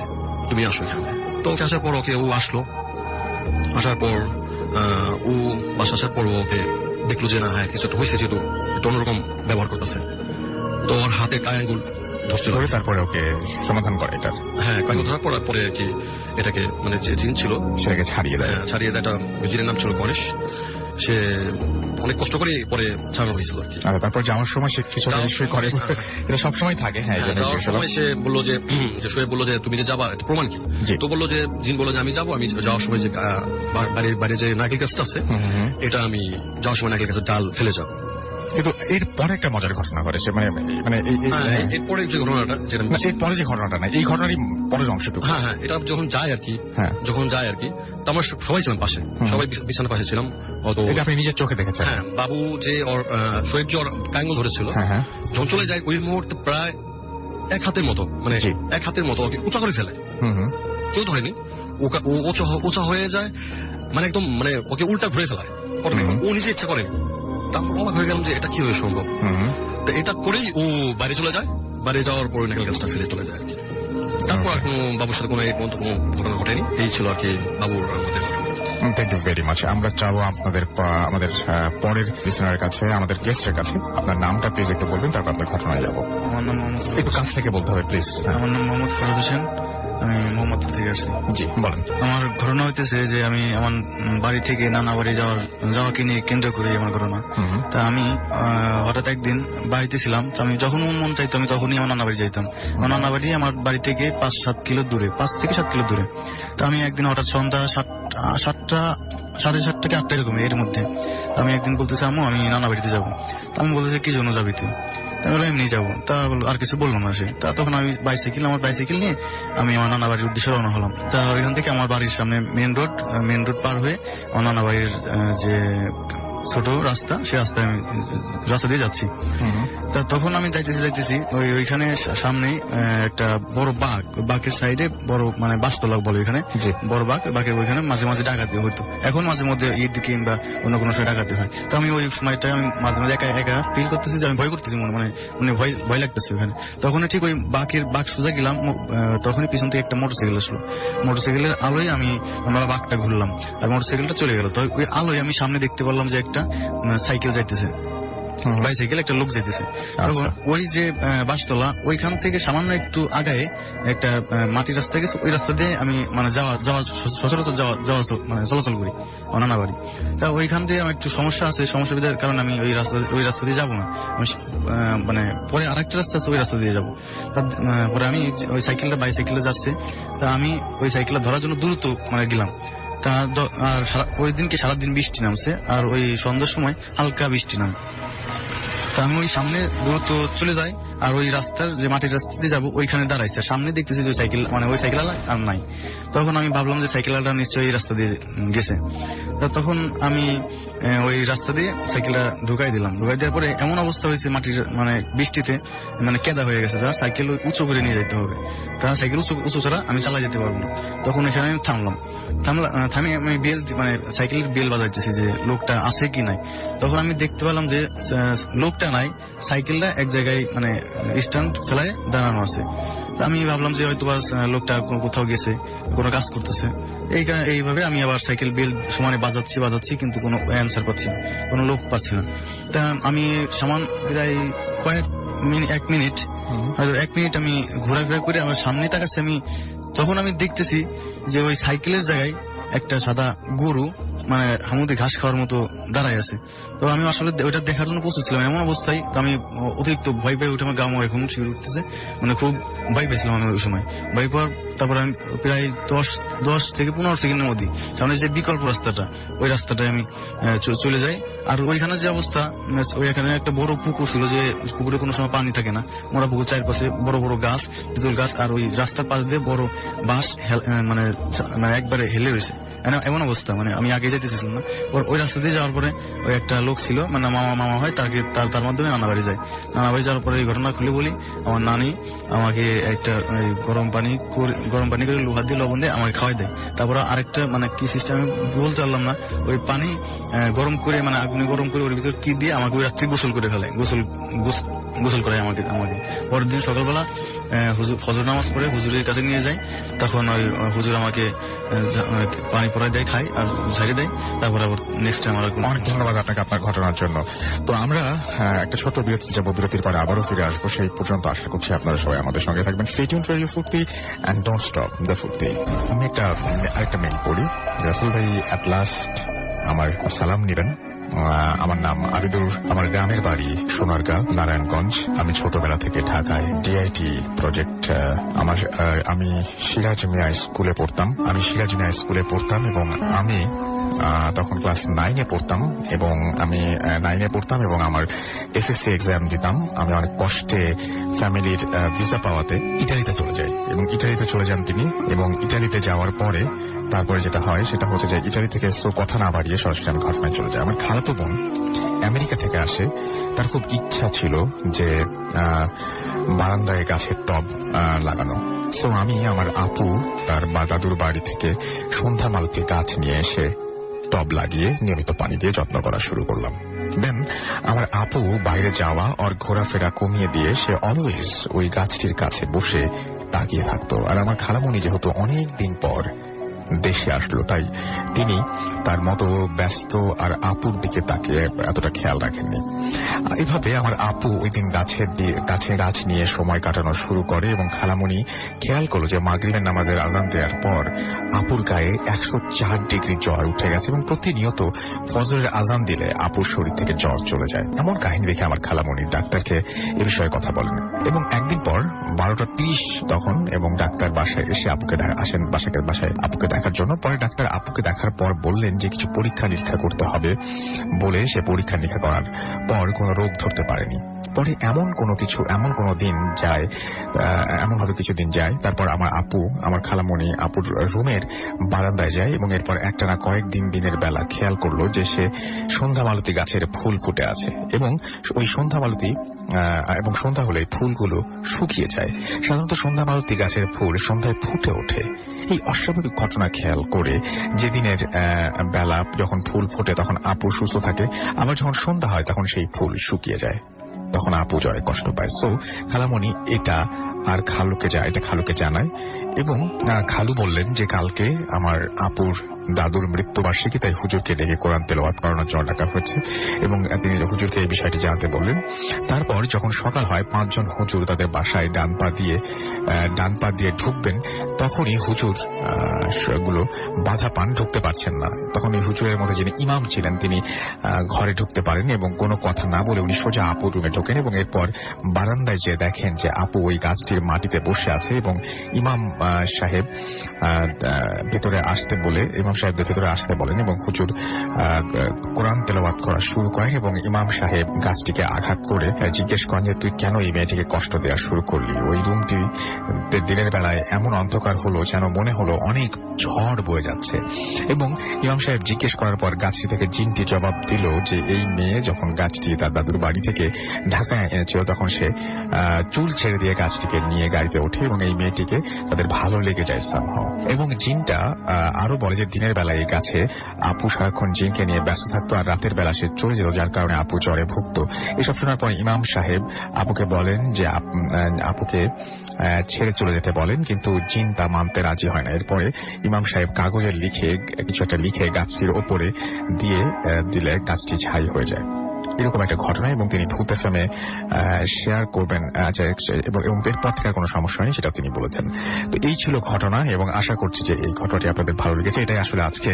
তুমি আসো এখানে। তো ওকে আসার পর ও আসলো। আসার পর ও বাসা আসার পর ওকে দেখলো যে না হ্যাঁ কিছু একটা হয়েছে, যেহেতু একটু অন্যরকম ব্যবহার করতেছে। তো ওর হাতে কায়াঙ্গুল ধরছিল, তারপরে ওকে সমাধান করে এটার। হ্যাঁ কায়াঙ্গুল ধরার পরে আর কি এটাকে মানে যে জিন ছিল সেটাকে ছাড়িয়ে দেয়। একটা জিনের নাম ছিল গণেশ। সে অনেক কষ্ট করে পরে ছাড়ানো হয়েছিল আর কি। তারপর যাওয়ার সময় সে কিছু নিশ্চয়ই করে, এটা সবসময় থাকে। হ্যাঁ যাওয়ার সময় সে বললো যে শোয়েব বললো যে তুমি যে যাবা এটা প্রমাণ কি। তো বললো যে জিন বললো যে আমি যাবো, আমি যাওয়ার সময় যে বাড়ির বাইরে যে নারকেল গাছটা আছে এটা আমি যাওয়ার সময় নারকেল গাছের ডাল ফেলে যাবো। কিন্তু এর পরে একটা মজার ঘটনা ঘটেছে, এরপরে যে ঘটনাটা পরে যে ঘটনাটা না, এই ঘটনারই পরের অংশটুকু। হ্যাঁ এটা যখন যায় আর কি, তো আমরা সবাই ছিলাম পাশে, সবাই বিছানার পাশে ছিলাম। এটা আপনি নিজের চোখে দেখেছেন? হ্যাঁ বাবু যে শোয়েব যে ওর কায়াঙ্গুল ধরেছিল, যখন চলে যায় ওই মুহূর্তে প্রায় 1 হাতের মতো, মানে 1 হাতের মতো ওকে উঁচা করে ফেলে। কেউ ধরেনি, উঁচা হয়ে যায়, মানে একদম মানে ওকে উল্টা ঘুরে ফেলায়, ও নিজে ইচ্ছা করেনি। তা আমরা অবাক হয়ে গেলাম যে এটা কি হয়ে সম্ভব। তো এটা করেই ও বাইরে চলে যায়, বাইরে যাওয়ার পর নারকেল গাছটা ফেলে চলে যায় আর কি। তারপর আর কোনো বাবুর সাথে কোনো ঘটনা ঘটেনি। এই ছিল আর কি বাবুর আমাদের ঘটনা। Thank you very much. আমরা চাবো আমাদের পরের লিসনারের কাছে, আমাদের গেস্টের কাছে আপনার নামটা প্লিজ একটু বলবেন, তারপর আপনার ঘটনায় যাবো। আমার নাম মোহাম্মদ, একটু কাছ থেকে বলতে হবে প্লিজ। আমার নাম মোহাম্মদ ফরাদ হোসেন, আমি মোহাম্মদপুর থেকে আসছি। জি বলেন। আমার ঘটনা হইতেছে যে আমি আমার বাড়ি থেকে নানা বাড়ি যাওয়াকে নিয়ে কেন্দ্র করে আমার ঘটনা। তা আমি হঠাৎ একদিন বাড়িতে ছিলাম, তো আমি যখন মন চাইতো আমি তখনই আমার নানা বাড়ি যাইতাম। আমার নানা বাড়ি আমার বাড়ি থেকে 5-7 কিলো দূরে, 5 থেকে 7 কিলো দূরে। তো আমি একদিন হঠাৎ সন্ধ্যা 7টা, 7:30 থেকে 8টা এরকম এর মধ্যে আমি একদিন বলতেছি আম্মু আমি নানা বাড়িতে যাবো। তা আমি বলতেছি কি জন্য যাবি তুই? তা বললাম এমনি যাবো। তা আর কিছু বললো না সে। তা তখন আমি আমার বাইসাইকেল নিয়ে আমি আমার নানা বাড়ির উদ্দেশ্যে রওনা হলাম। তা ওইখান থেকে আমার বাড়ির সামনে মেন রোড পার হয়ে আমার নানা বাড়ির যে ছোট রাস্তা, সেই রাস্তায় আমি রাস্তা দিয়ে যাচ্ছি। তা তখন আমি যাইতেছি ওইখানে সামনে একটা বড় বাঘ, বাঘের সাইডে বড় মানে বাসতলা বলে এখানে বড় বাঘের ওইখানে মাঝে মাঝে ডাকাতি হইতো। এখন মাঝে মধ্যে ঈদ কিংবা অন্য কোনো সময় ডাকাতি হয়। তো আমি ওই সময়টা আমি মাঝে মাঝে একা ফিল করতেছি যে আমি ভয় করতেছি, মানে ভয় লাগতেছে ওখানে। তখন ঠিক ওই বাঘ সোজা গেলাম, তখনই পিছন থেকে একটা মোটরসাইকেল আসলো। মোটরসাইকেলের আলোয় আমি বাঘটা ঘুরলাম আর মোটরসাইকেলটা চলে গেল। তো ওই আলোয় আমি সামনে দেখতে পারলাম যে একটা সাইকেল যাইতেছে, বাইসাইকেল, একটা লোক যাইতেছে। তখন ওই যে বাসতলা ওইখান থেকে সামান্য একটু আগায় একটা মাটির রাস্তা গেছে, ওই রাস্তা দিয়ে আমি মানে সচরাচর মানে চলাচল করি নানা বাড়ি। তা ওইখান দিয়ে আমার একটু সমস্যা আছে, সমস্যার কারণে আমি ওই রাস্তা দিয়ে যাবো না। আমি মানে পরে আরেকটা রাস্তা আছে, ওই রাস্তা দিয়ে যাবো। পরে আমি ওই বাইসাইকেলটা যাচ্ছে, তা আমি ওই সাইকেলটা ধরার জন্য দ্রুত মানে গেলাম। তা আর ওই দিনকে সারাদিন বৃষ্টি নামছে, আর ওই সন্ধ্যার সময় হালকা বৃষ্টি নামে। তা আমি ওই সামনে দ্রুত চলে যাই, আর ওই রাস্তার যে মাটির রাস্তা দিয়ে যাবো ওইখানে দাঁড়াইছে। সামনে দেখতেছি যে সাইকেল মানে ওই সাইকেল আর নাই। তখন আমি ভাবলাম যে সাইকেলটা নিশ্চয়ই এই রাস্তা দিয়ে গেছে। তা তখন আমি ওই রাস্তা দিয়ে সাইকেলটা ঢুকাই দেওয়ার পরে এমন অবস্থা হয়েছে মাটির মানে বৃষ্টিতে মানে কেদা হয়ে গেছে, যা সাইকেল উঁচু করে নিয়ে যেতে হবে। তা সাইকেল উঁচু ছাড়া আমি চালাই যেতে পারবো না। তখন এখানে আমি থামি আমি বেল মানে সাইকেলের বেল বাজাইতেছি যে লোকটা আছে কি নাই। তখন আমি দেখতে পেলাম যে লোকটা নাই, সাইকেলটা এক জায়গায় মানে স্ট্যান্ড ফেলায় দাঁড়ানো আছে। আমি ভাবলাম যে হয়তো লোকটা কোথাও গেছে, কোনো কাজ করতেছে। এইভাবে আমি আবার সাইকেল বেল সমানে বাজাচ্ছি কিন্তু কোনো অ্যান্সার পাচ্ছি না, কোনো লোক পাচ্ছি না। তা আমি সামান প্রায় এক মিনিট আমি ঘোরাফেরা করে আমার সামনে তাকাচ্ছি। তখন আমি দেখতেছি যে ওই সাইকেলের জায়গায় একটা সাদা গরু মানে হামুদে ঘাস খাওয়ার মতো দাঁড়ায় আছে। তো আমি আসলে ওইটা দেখার জন্য প্রস্তুত ছিলাম। এমন অবস্থায় আমি অতিরিক্ত ভয় পেয়ে উঠে আমার গা এখন শিউরে উঠতেছে, মানে খুব ভয় পেয়েছিলাম আমি ওই সময়। ভয় পাওয়ার তারপরে আমি প্রায় 10 থেকে 15 সেকেন্ডের মধ্যে সামনে যে বিকল্প রাস্তাটা, ওই রাস্তাটায় আমি চলে যাই। আর ওইখানে যে অবস্থা, ওইখানে একটা বড় পুকুর ছিল, যে পুকুরে কোনো সময় পানি থাকে না, মোরা পুকুর চারপাশে বড় বড় গাছ, তেঁতুল গাছ, আর ওই রাস্তার পাশ দিয়ে বড় বাঁশ মানে একবারে হেলে রয়েছে। এমন অবস্থা, মানে আমি আগে যেতেছিলাম না। ওই রাস্তা দিয়ে যাওয়ার পরে ওই একটা লোক ছিল, মানে মামা হয়, তার মাধ্যমে নানা বাড়ি যায়। নানা বাড়ি যাওয়ার পরে এই ঘটনা খুলে বলি, আমার নানি আমাকে একটা গরম পানি করে লোহা দিয়ে লবণ দিয়ে আমাকে খাওয়াই দেয়। তারপরে আরেকটা মানে কি সিস্টেম আমি বলতে পারলাম না, ওই পানি গরম করে মানে আগুনে গরম করে ওর ভিতর কি দিয়ে আমাকে ওই রাত্রি গোসল করে ফেলে, গোসল করায় আমাকে। পরের দিন সকালবেলা ফজর নামাজ পড়ে হুজুরের কাছে নিয়ে যাই। তখন ওই হুজুর আমাকে পানি পড়ায় দেয়, খাই আর ঝাড়ি দেয়। তারপরে আবার নেক্সট টাইম অনেক ধন্যবাদ আপনাকে আপনার ঘটনার জন্য। তো আমরা একটা ছোট বিরতি যাব, বিরতির পরে আবারও ফিরে আসবো। সেই পর্যন্ত আশা করছি আপনারা সবাই আমাদের সঙ্গে থাকবেন। স্টে টিউনড ফর ইউর ফুর্তি এন্ড ডোন্ট স্টপ দ্য ফুর্তি। আমি আরেকটা মেইল পড়ি। রাসেল ভাই এট লাস্ট আমার সালাম নিবেন। আমার নাম আবিদুর, আমার গ্রামের বাড়ি সোনারগাঁ, নারায়ণগঞ্জ। আমি ছোটবেলা থেকে ঢাকায় ডিআইটি প্রজেক্ট আমি সিরাজ মিয়া স্কুলে পড়তাম এবং আমি তখন ক্লাস 9-এ পড়তাম এবং আমার এসএসসি এক্সাম দিতাম। আমি অনেক কষ্টে ফ্যামিলির ভিসা পাওয়াতে ইটালিতে চলে যাই এবং ইটালিতে চলে যান তিনি। এবং ইটালিতে যাওয়ার পরে তারপরে যেটা হয় সেটা হচ্ছে যে ইটালি থেকে কথা না বাড়িয়ে সরাসরি আমি ঘটনায় চলে যাই। আমার খালাতো বোন আমেরিকা থেকে আসে। তার খুব ইচ্ছা ছিল যে বারান্দায় গাছের টব লাগানো। তো আমি আমার আপু তার দাদুর বাড়ি থেকে সন্ধ্যা মালতি গাছ নিয়ে এসে টব লাগিয়ে নিয়মিত পানি দিয়ে যত্ন করা শুরু করলাম। দেন আমার আপু বাইরে যাওয়া আর ঘোরাফেরা কমিয়ে দিয়ে সে অলওয়েজ ওই গাছটির কাছে বসে তাকিয়ে থাকতো। আর আমার খালামণি যেহেতু অনেক দিন পর দেশে আসলো, তাই তিনি তার মতো ব্যস্ত আর আপুর দিকে তাকিয়ে এতটা খেয়াল রাখেননি। এইভাবে আমার আপু ওই দিন গাছে গাছ নিয়ে সময় কাটানো শুরু করে এবং খালামণি খেয়াল করলো যে মাগরিবের নামাজের আজান দেওয়ার পর আপুর গায়ে 104 ডিগ্রি জ্বর উঠে গেছে এবং প্রতিনিয়ত ফজরের আজান দিলে আপুর শরীর থেকে জ্বর চলে যায়। এমন কাহিনী দেখে আমার খালামণি ডাক্তারকে এ বিষয়ে কথা বলেন এবং একদিন পর 12:30 তখন এবং ডাক্তার বাসায় এসে বাসায় আপুকে দেখার জন্য। পরে ডাক্তার আপুকে দেখার পর বললেন যে কিছু পরীক্ষা নিরীক্ষা করতে হবে বলে সে পরীক্ষা নিরীক্ষা করার পর পর কোনো রোগ ধরতে পারেনি। পরে এমন কোনো দিন যায়, এমন হয়তো কিছুদিন যায়, তারপর আমার আপু, আমার খালামণি আপুর রুমের বারান্দায় যায় এবং এরপর একটানা কয়েকদিন দিনের বেলা খেয়াল করলো যে সে সন্ধ্যা মালতী গাছের ফুল ফুটে আছে এবং ওই সন্ধ্যা মালতী এবং সন্ধ্যা হলে ফুলগুলো শুকিয়ে যায়। সাধারণত সন্ধ্যা মালতী গাছের ফুল সন্ধ্যায় ফুটে ওঠে। এই অস্বাভাবিক ঘটনা খেয়াল করে যেদিনের বেলা যখন ফুল ফোটে তখন আপু সুস্থ থাকে, আবার যখন সন্ধ্যা হয় তখন সেই ফুল শুকিয়ে যায়, তখন আপু জ্বরে কষ্ট পায়। সো খালামণি এটা খালুকে জানায় এবং খালু বললেন যে কালকে আমার আপুর দাদুর মৃত্যুবার্ষিকী, তাই হুজুরকে ডেকে কোরআন তেলাওয়াত করানোর জন্য ডাকা হয়েছে এবং তিনি হুজুরকে এই বিষয়টি জানাতে বললেন। তারপর যখন সকাল হয় 5 জন হুজুর তাদের বাসায় ডান পা দিয়ে ঢুকবেন, তখনই হুজুর গুলো বাধা পান, ঢুকতে পারছেন না। তখন এই হুজুরের মধ্যে যিনি ইমাম ছিলেন তিনি ঘরে ঢুকতে পারেন এবং কোনো কথা না বলে উনি সোজা আপুর রুমে ঢোকেন এবং এরপর বারান্দায় যেয়ে দেখেন যে আপু ওই গাছটির মাটিতে বসে আছে এবং ইমাম সাহেব ভেতরে আসতে বলেন এবং হুজুর কোরআন তেলাওয়াত করা শুরু করেন এবং ইমাম সাহেব গাছটিকে আঘাত করে জিজ্ঞেস করেন যে তুই কেন এই মেয়েটিকে কষ্ট দেওয়া শুরু করলি। ওই রুমটি দিনের বেলায় এমন অন্ধকার হলো যেন মনে হলো অনেক ঝড় বয়ে যাচ্ছে এবং ইমাম সাহেব জিজ্ঞেস করার পর গাছটি থেকে জিনটি জবাব দিল যে এই মেয়ে যখন গাছটি তার দাদুর বাড়ি থেকে ঢাকায় এনেছিল তখন সে চুল ছেড়ে দিয়ে গাছটিকে নিয়ে গাড়িতে ওঠে এবং এই মেয়েটিকে তাদের ভালো লেগে যায় সামহাও। এবং জিনটা আরো বলে যে দিনের বেলায় এই গাছে আপু সারাক্ষণ জিনকে নিয়ে ব্যস্ত থাকতো আর রাতের বেলা সে চলে যেত, যার কারণে আপু জ্বরে ভুগত। এসব শোনার পর ইমাম সাহেব আপুকে বলেন যে আপুকে ছেড়ে চলে যেতে বলেন, কিন্তু জিন তা মানতে রাজি হয় না। এরপরে ইমাম সাহেব কাগজে কিছু একটা লিখে গাছটির ওপরে দিলে গাছটি ছাই হয়ে যায়। এরকম একটা ঘটনা এবং তিনি ভূত এফএমে শেয়ার করবেন এবং এরপর থেকে কোনো সমস্যা নেই সেটাও তিনি বলেছেন। তো এই ছিল ঘটনা এবং আশা করছি যে এই ঘটনাটি আপনাদের ভালো লেগেছে। এটাই আসলে আজকে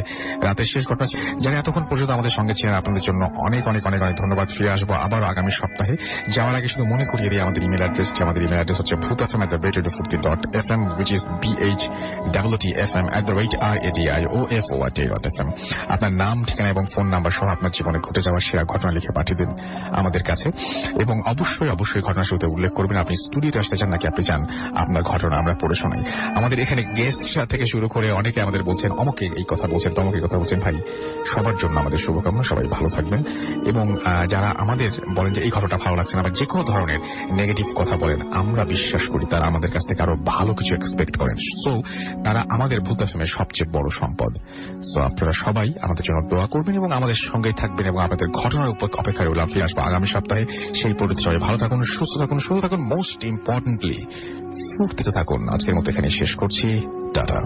রাতের শেষ ঘটনা। যারা এতক্ষণ পর্যন্ত আমাদের সঙ্গে ছিলেন আপনাদের জন্য অনেক অনেক অনেক অনেক ধন্যবাদ। ফিরে আসবো আবারও আগামী সপ্তাহে। যাওয়ার আগে শুধু মনে করিয়ে দিই আমাদের ইমেল অ্যাড্রেসটি। আমাদের ইমেল অ্যাড্রেস হচ্ছে bhutfm@radio50.fm which is bhutfm@radioFM। আপনার নাম, ঠিকানা এবং ফোন নাম্বার সহ আপনার জীবনে ঘটে যাওয়ার সেরা ঘটনা লিখে পাঠিয়ে দিন আমাদের কাছে এবং অবশ্যই ঘটনার শুরুতে উল্লেখ করবেন আপনি স্টুডিওতে আসতে চান নাকি আপনি চান আপনার ঘটনা আমরা পড়ে শোনাই। আমাদের এখানে গেস্ট থেকে শুরু করে অনেকে আমাদের বলছেন অমুকে এই কথা বলছেন, তমুকে কথা বলছেন। ভাই, সবার জন্য আমাদের শুভকামনা, সবাই ভালো থাকবেন এবং যারা আমাদের বলেন যে এই ঘটনাটা ভালো লাগছে না বা যে কোনো ধরনের নেগেটিভ কথা বলেন, আমরা বিশ্বাস করি তারা আমাদের কাছ থেকে আরো ভালো কিছু এক্সপেক্ট করেন। সো তারা আমাদের ভূত এফএমের সবচেয়ে বড় সম্পদ। সো আপনারা সবাই আমাদের জন্য দোয়া করবেন এবং আমাদের সঙ্গেই থাকবেন এবং আমাদের ঘটনার উপর অপেক্ষায় রইলাম। ফিরে আসবো আগামী সপ্তাহে। সেই পর্যন্ত সবাই ভালো থাকুন, সুস্থ থাকুন, মোস্ট ইম্পর্টেন্টলি ফুর্তিতে থাকুন। আজকের মতো এখানে শেষ করছি। টাটা।